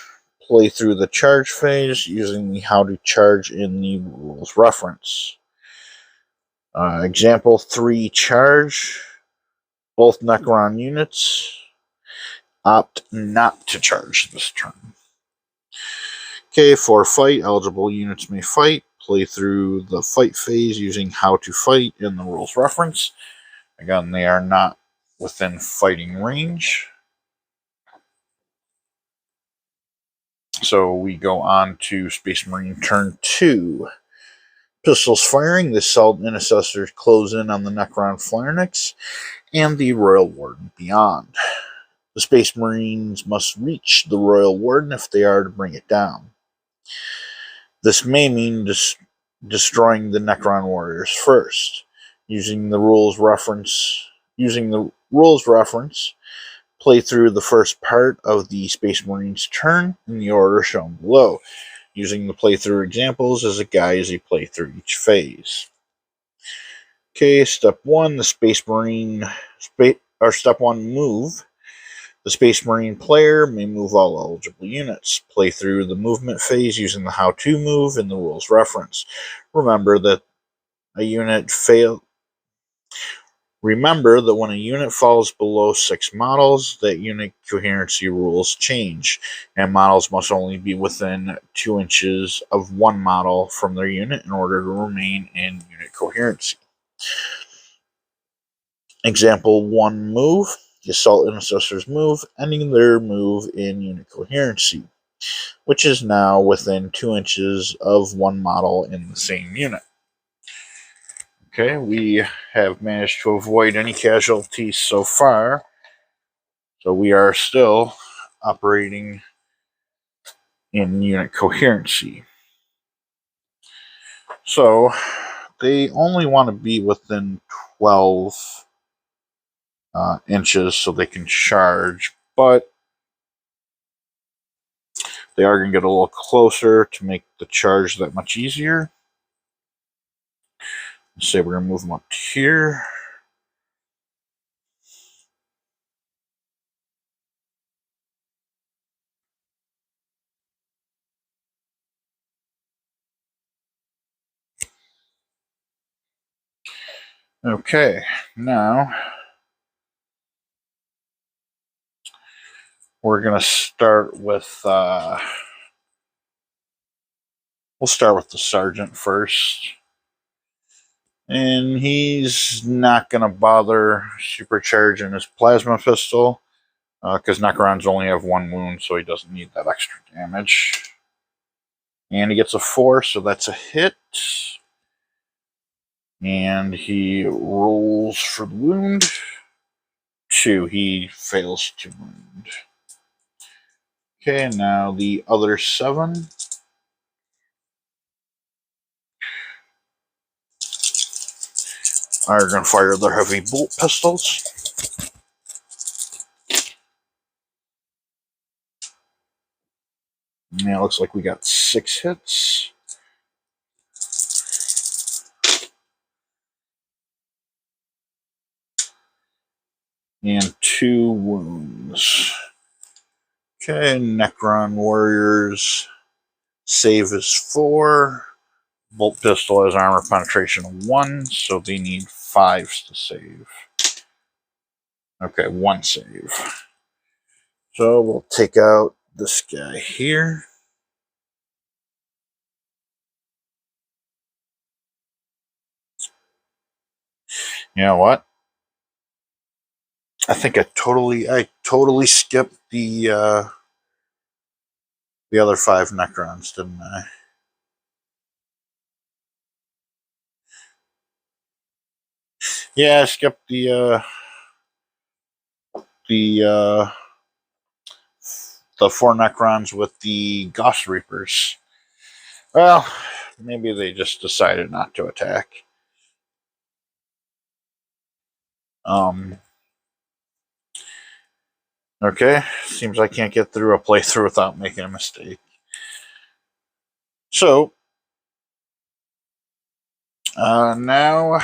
Speaker 1: Play through the charge phase using the how to charge in the rules reference. Example 3, charge. Both Necron units opt not to charge this turn. Okay, for fight, eligible units may fight. Play through the fight phase using how to fight in the rules reference. Again, they are not within fighting range. So we go on to Space Marine turn 2. Pistols firing. The Assault Intercessors close in on the Necron Phalanx and the Royal Warden beyond. The Space Marines must reach the Royal Warden if they are to bring it down. This may mean destroying the Necron warriors first. Using the rules reference, play through the first part of the Space Marine's turn in the order shown below, using the playthrough examples as a guide as you play through each phase. Okay, step 1, the Space Marine, step 1, move. The Space Marine player may move all eligible units. Play through the movement phase using the how to move in the rules reference. Remember that when a unit falls below 6 models, that unit coherency rules change, and models must only be within 2 inches of 1 model from their unit in order to remain in unit coherency. Example 1, move. The Assault Intercessors move, ending their move in unit coherency, which is now within 2 inches of 1 model in the same unit. Okay, we have managed to avoid any casualties so far. So we are still operating in unit coherency. So they only want to be within 12 inches so they can charge, but they are going to get a little closer to make the charge that much easier. Let's say we're going to move them up here. Okay, now we're going to start with, we'll start with the sergeant first. And he's not going to bother supercharging his plasma pistol, because Necrons only have 1 wound, so he doesn't need that extra damage. And he gets a 4, so that's a hit. And he rolls for the wound. 2, he fails to wound. Okay, now the other 7. Are going to fire their heavy bolt pistols. Yeah, it looks like we got 6 hits. And 2 wounds. Okay, Necron warriors. Save is 4. Bolt pistol has armor penetration of 1, so they need 5s to save. Okay, 1 save. So we'll take out this guy here. You know what? I think I totally skipped the other 5 Necrons, didn't I? Yeah, I skipped the 4 Necrons with the Ghost Reapers. Well, maybe they just decided not to attack. Okay, seems I can't get through a playthrough without making a mistake. So, now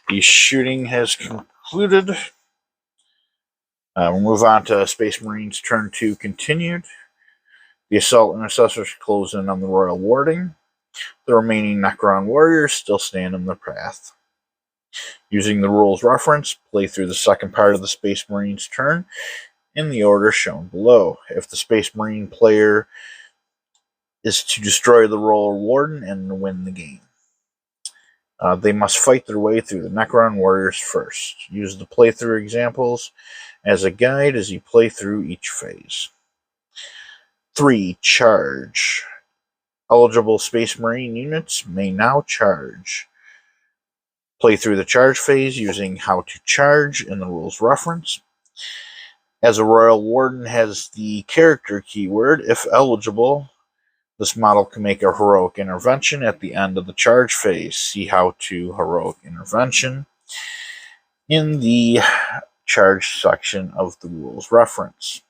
Speaker 1: the shooting has concluded. We'll move on to Space Marines turn 2 continued. The Assault Intercessors close in on the Royal Warden. The remaining Necron warriors still stand in their path. Using the rules reference, play through the second part of the Space Marines turn in the order shown below. If the Space Marine player is to destroy the Royal Warden and win the game, they must fight their way through the Necron warriors first. Use the playthrough examples as a guide as you play through each phase. 3. Charge. Eligible Space Marine units may now charge. Play through the charge phase using how to charge in the rules reference. As a Royal Warden has the character keyword, if eligible, this model can make a heroic intervention at the end of the charge phase. See how to heroic intervention in the charge section of the rules reference.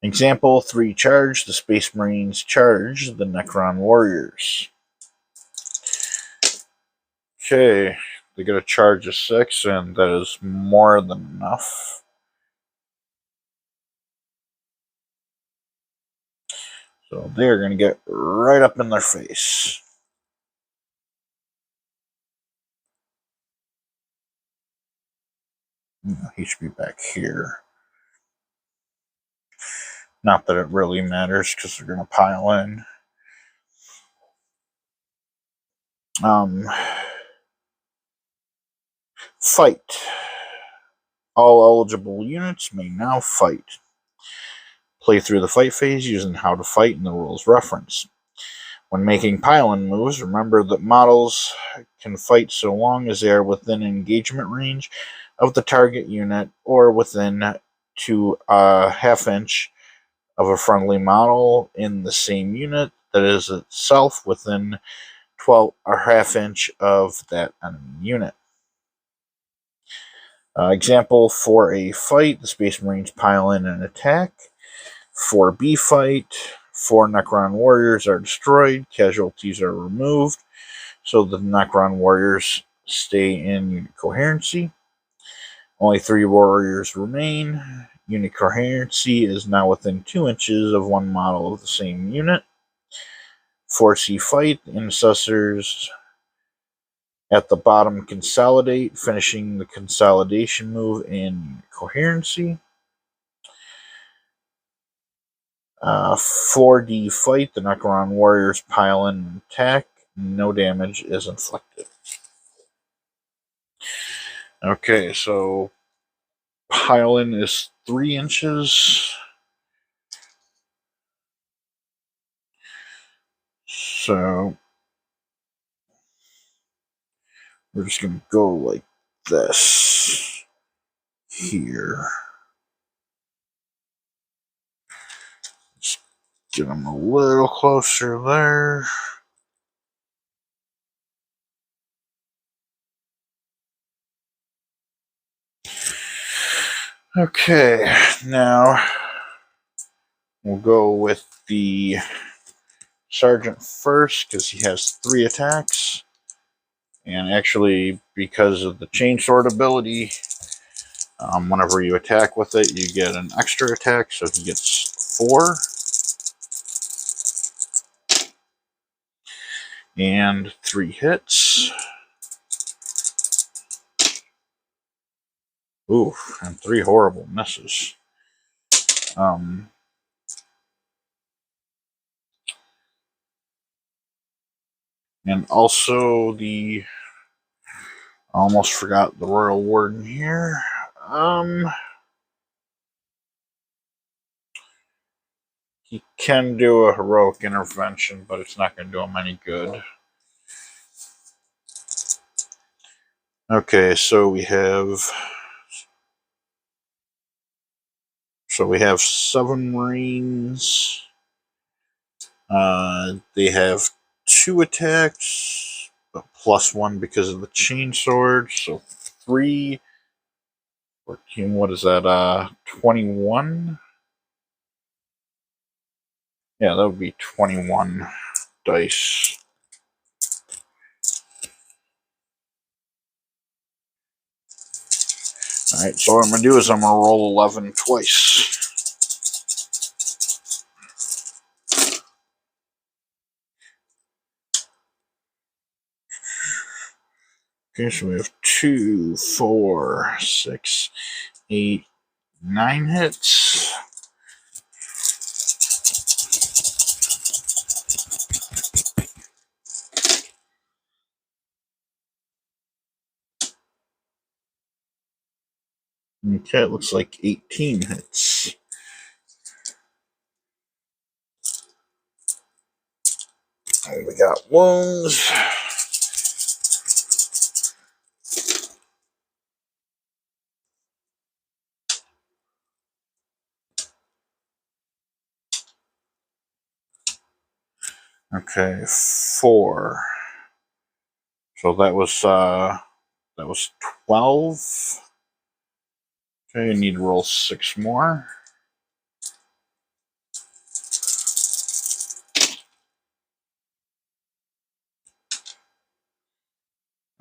Speaker 1: Example 3. Charge. The Space Marines charge the Necron warriors. Okay, they get a charge of 6, and that is more than enough. So they're going to get right up in their face. He should be back here. Not that it really matters, because they're going to pile in. Fight. All eligible units may now fight. Play through the fight phase using how to fight in the rules reference. When making pile-in moves, remember that models can fight so long as they are within engagement range of the target unit or within to a half inch of a friendly model in the same unit that is itself within 12 or half inch of that enemy unit. Example, for a fight, the Space Marines pile in and attack. For B fight, 4 Necron warriors are destroyed, casualties are removed, so the Necron warriors stay in unit coherency. Only 3 warriors remain. Unit coherency is now within 2 inches of one model of the same unit. For C fight, Intercessors at the bottom consolidate, finishing the consolidation move in coherency. 4D fight, the Necron warriors pile in and attack. No damage is inflicted. Okay, so pile in is 3 inches. So we're just going to go like this here. Just get them a little closer there. Okay, now we'll go with the Sergeant first because he has 3 attacks. And actually, because of the chainsword ability, whenever you attack with it, you get an extra attack, so he gets 4. And 3 hits. Ooh, and 3 horrible misses. And also I almost forgot the Royal Warden here. He can do a heroic intervention, but it's not going to do him any good. Okay, so we have 7 Marines. They have 2 attacks, but +1 because of the chainsword. So 3, 14, what is that? 21? Yeah, that would be 21 dice. Alright, so what I'm going to do is I'm going to roll 11 twice. Okay, so we have 2, 4, 6, 8, 9 hits. Okay, it looks like 18 hits. And we got wounds. Okay, 4. So that was 12. Okay, you need to roll 6 more.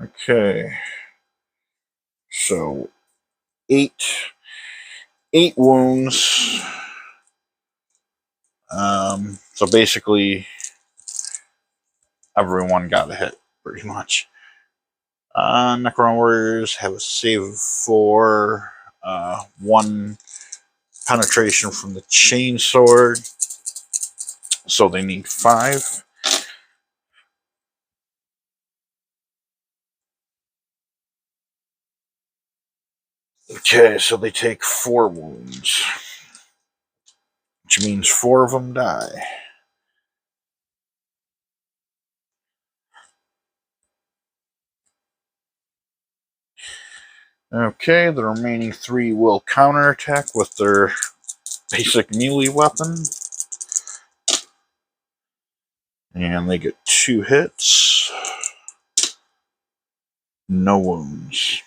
Speaker 1: Okay. So 8 wounds. So basically everyone got a hit, pretty much. Necron warriors have a save of 4, 1 penetration from the chainsword, so they need 5. Okay, so they take 4 wounds, which means 4 of them die. Okay, the remaining 3 will counterattack with their basic melee weapon. And they get 2 hits. No wounds.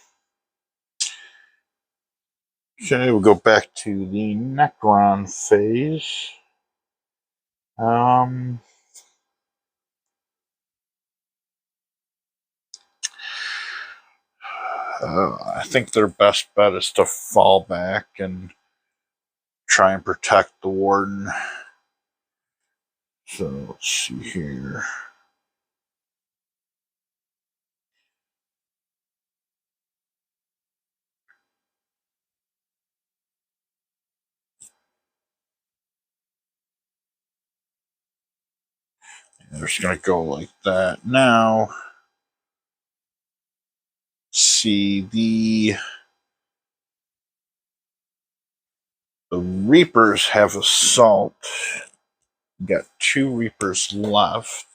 Speaker 1: Okay, we'll go back to the Necron phase. I think their best bet is to fall back and try and protect the Warden. So let's see here. They're just going to go like that. Now, see, the Reapers have assault. Got 2 Reapers left.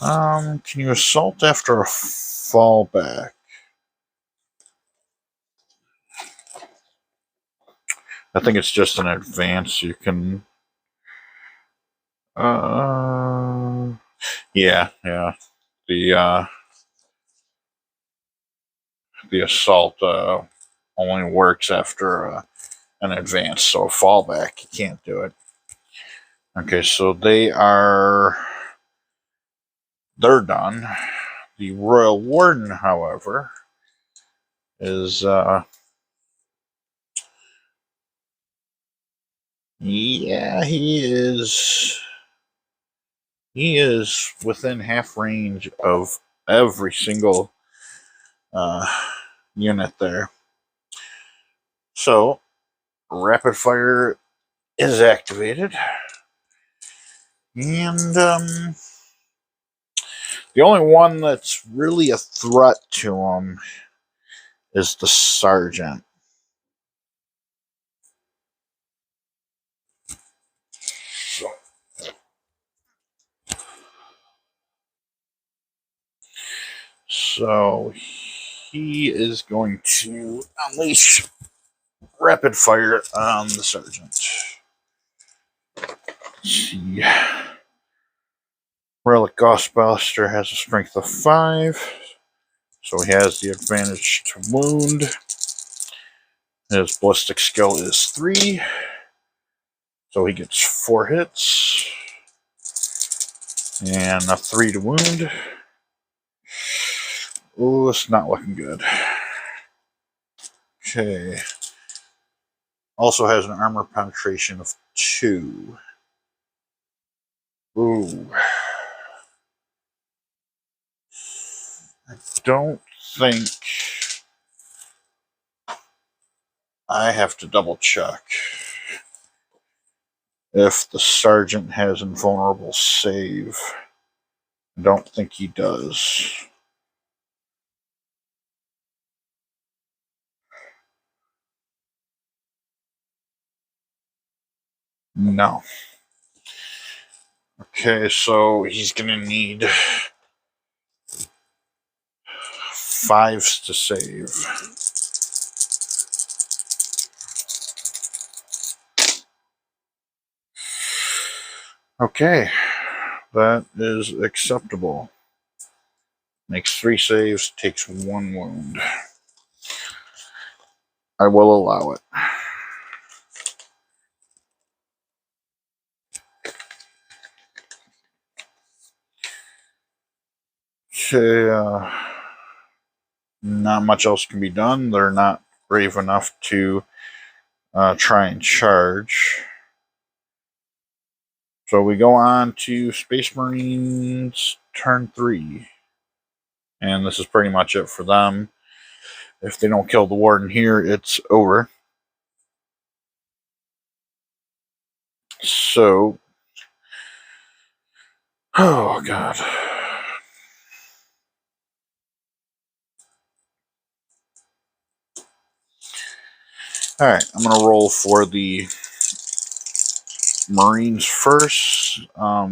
Speaker 1: Can you assault after a fallback? I think it's just an advance. You can. Yeah. The assault only works after an advance, so a fallback you can't do it. Okay, so they're done. The Royal Warden, however, is yeah, he is within half range of every single unit there. So rapid fire is activated, and the only one that's really a threat to him is the Sergeant. So he is going to unleash rapid fire on the Sergeant. See. Relic Ghostbuster has a strength of 5, so he has the advantage to wound. His ballistic skill is 3, so he gets 4 hits. And a 3 to wound. Oh, it's not looking good. Okay. Also has an armor penetration of 2. Ooh. I don't think I have to double check if the Sergeant has invulnerable save. I don't think he does. No. Okay, so he's gonna need 5s to save. Okay, that is acceptable. Makes 3 saves, takes 1 wound. I will allow it. Okay, not much else can be done. They're not brave enough to try and charge. So we go on to Space Marines turn 3. And this is pretty much it for them. If they don't kill the Warden here, it's over. So, oh god. Alright, I'm going to roll for the Marines first. I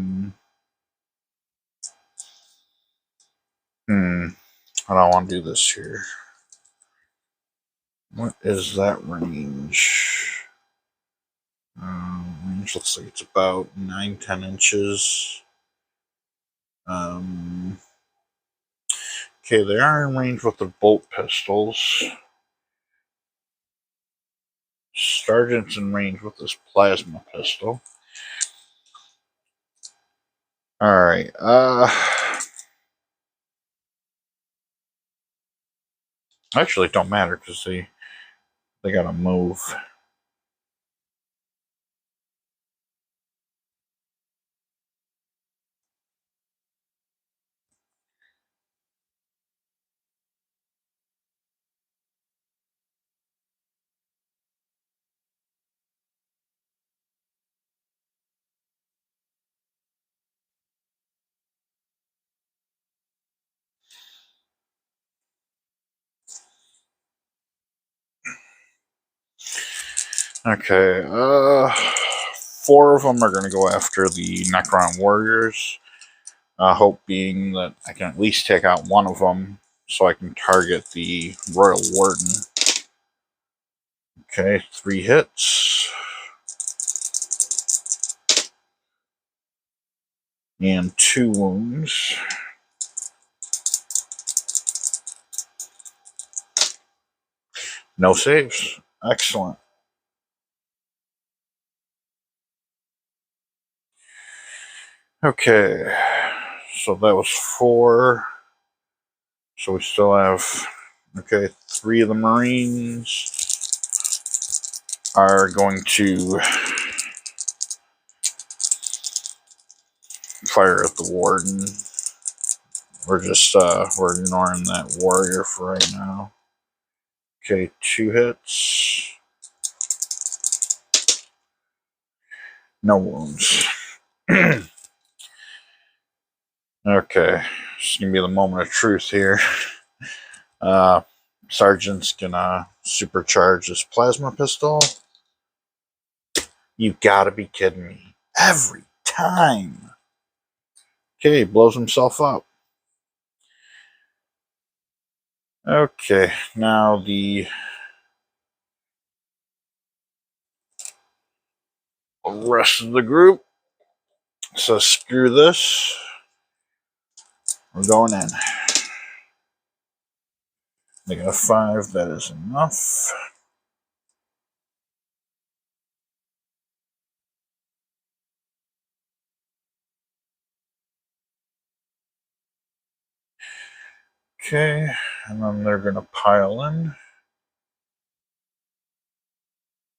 Speaker 1: don't want to do this here. What is that range? Range looks like it's about 9-10 inches. Okay, they are in range with the bolt pistols. Sergeant's in range with this plasma pistol. Alright, actually it don't matter because they gotta move. Okay, 4 of them are gonna go after the Necron warriors. Hope being that I can at least take out one of them so I can target the Royal Warden. Okay, 3 hits. And 2 wounds. No saves. Excellent. Okay, so that was 4. So we still have, okay, 3 of the Marines are going to fire at the Warden. We're just, we're ignoring that warrior for right now. Okay, 2 hits. No wounds. Okay, it's gonna be the moment of truth here. Sergeant's gonna supercharge this plasma pistol. You gotta be kidding me. Every time. Okay, blows himself up. Okay, now the rest of the group says screw this. We're going in. They got a 5, that is enough. Okay, and then they're gonna pile in.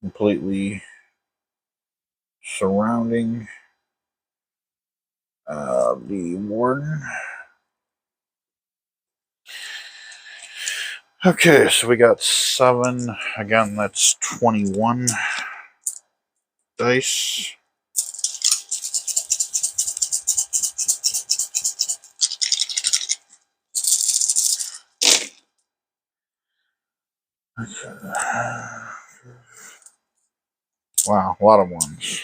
Speaker 1: Completely surrounding the Warden. Okay, so we got 7. Again, that's 21 dice. Wow, a lot of ones.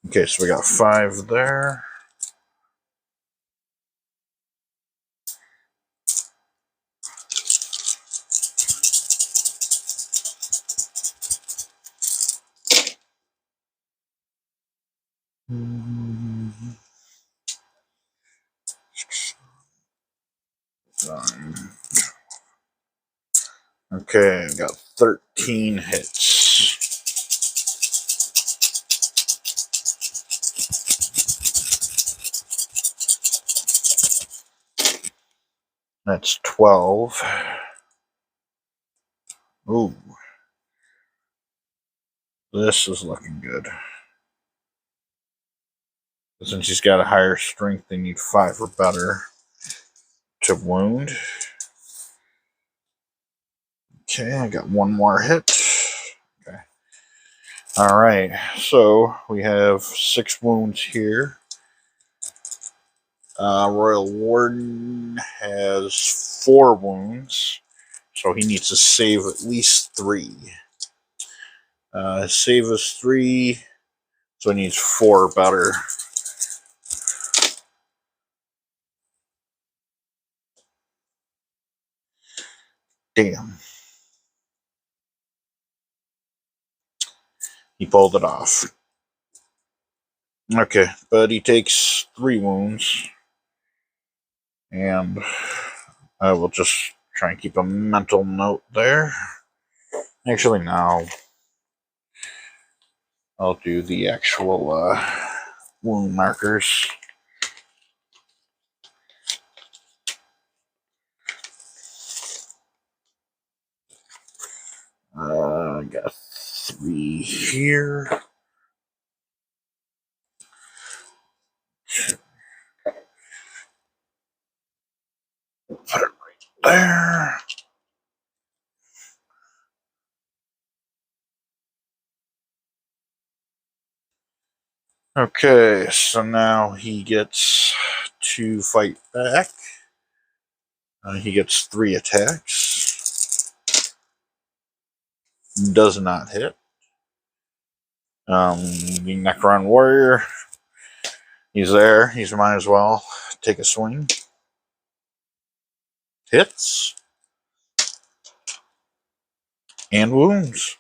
Speaker 1: Okay, so we got 5 there. Okay, I got 13 hits. That's 12. Ooh. This is looking good. Since he's got a higher strength, they need 5 or better to wound. Okay, I got 1 more hit. Okay. Alright, so we have 6 wounds here. Royal Warden has 4 wounds, so he needs to save at least 3. Save is 3, so he needs 4 better. Damn. He pulled it off. Okay, but he takes 3 wounds. And I will just try and keep a mental note there. Actually, now I'll do the actual wound markers. I got 3 here. Put it right there. Okay, so now he gets to fight back. He gets 3 attacks. Does not hit. The Necron warrior, he's there. He might as well take a swing. Hits. And wounds.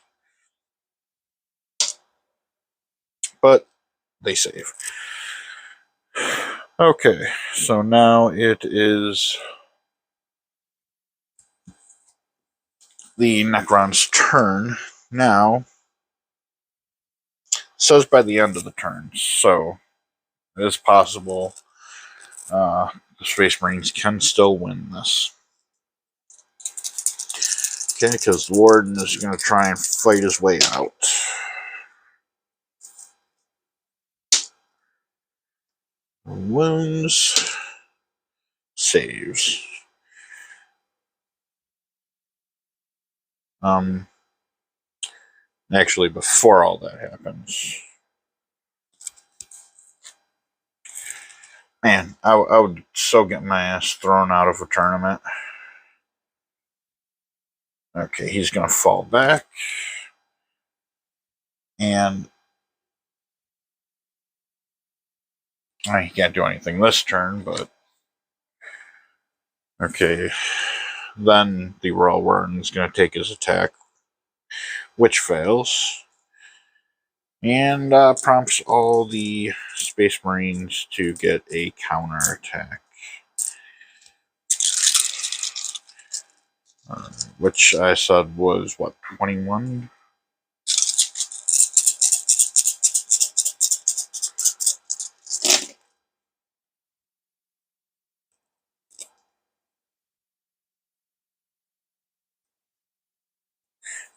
Speaker 1: But they save. Okay, so now it is the Necron's turn. Now, it says by the end of the turn, so it is possible the Space Marines can still win this. Okay, because the Warden is going to try and fight his way out. Wounds. Saves. Actually, before all that happens. Man, I would so get my ass thrown out of a tournament. Okay, he's going to fall back. And he can't do anything this turn, but okay. Then the Royal Warden is going to take his attack, which fails, and prompts all the Space Marines to get a counter attack, which I said was what, 21?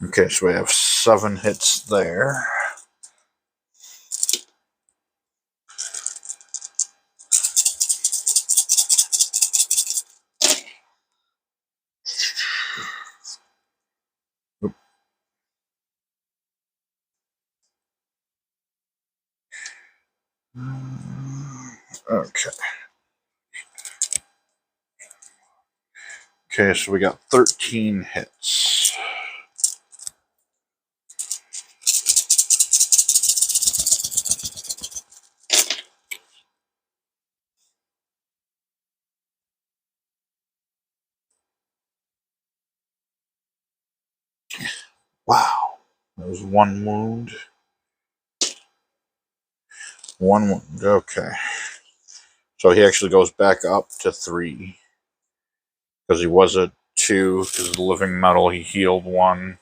Speaker 1: Okay, so we have 7 hits there. Okay. Okay, so we got 13 hits. Wow. That was 1 wound. 1 wound. Okay. So he actually goes back up to 3. Because he was at 2. Because of the living metal, he healed 1.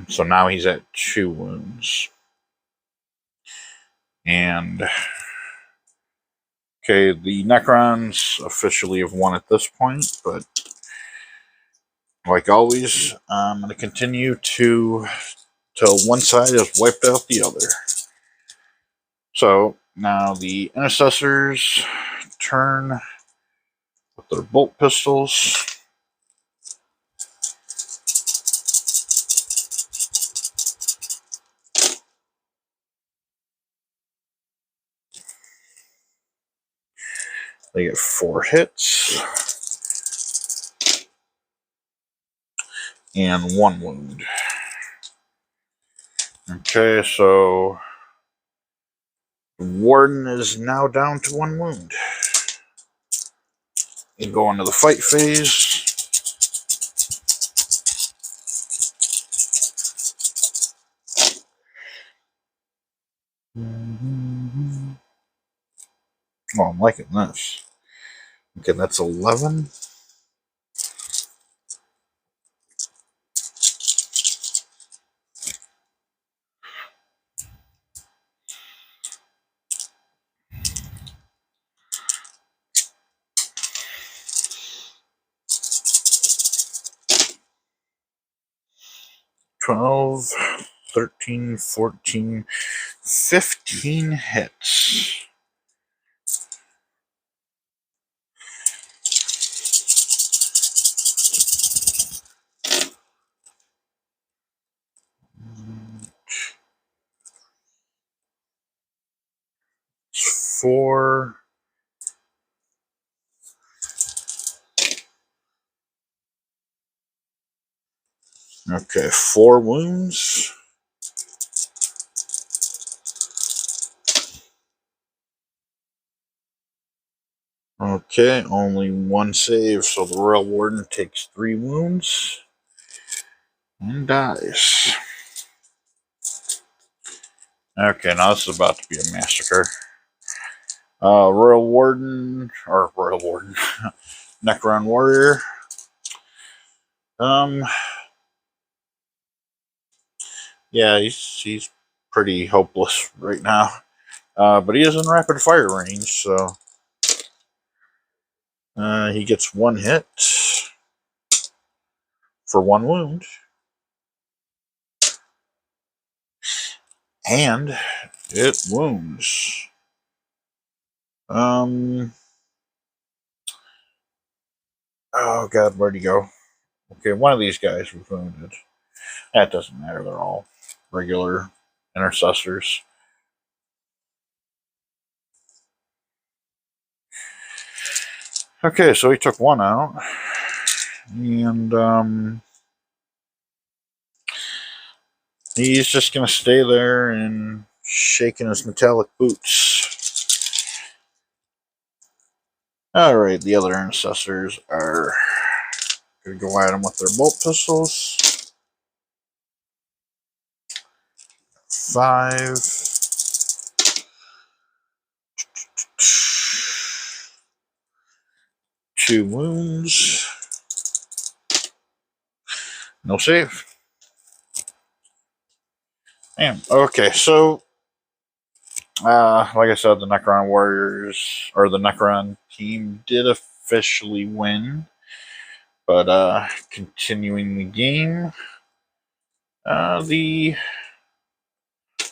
Speaker 1: So now he's at 2 wounds. And okay, the Necrons officially have won at this point, but like always, I'm going to continue till one side has wiped out the other. So now the Intercessors turn with their bolt pistols. They get 4 hits and 1 wound. Okay, so Warden is now down to 1 wound. You go into the fight phase. Oh, I'm liking this. Okay, that's 11. $12, 13, 14, 15 hits. Four. Okay, 4 wounds. Okay, only 1 save, so the Royal Warden takes 3 wounds and dies. Okay, now this is about to be a massacre. Royal Warden, Necron Warrior. Yeah, he's pretty hopeless right now. But he is in rapid fire range, so he gets 1 hit for 1 wound. And it wounds. Oh god, where'd he go? Okay, one of these guys was wounded. That doesn't matter, they're all regular intercessors. Okay, so he took 1 out. And he's just gonna stay there and shaking his metallic boots. Alright, the other intercessors are gonna go at him with their bolt pistols. 5. 2 wounds. No save. Damn. Okay, so like I said, the Necron Warriors, or the Necron team, did officially win. But continuing the game, the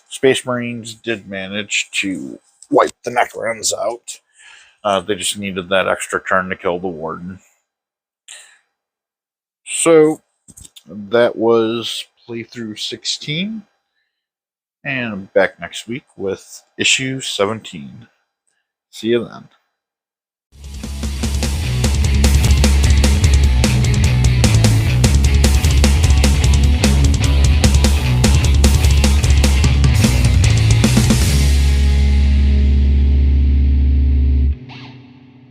Speaker 1: Space Marines did manage to wipe the Necrons out. They just needed that extra turn to kill the Warden. So that was playthrough 16. And I'm back next week with issue 17. See you then.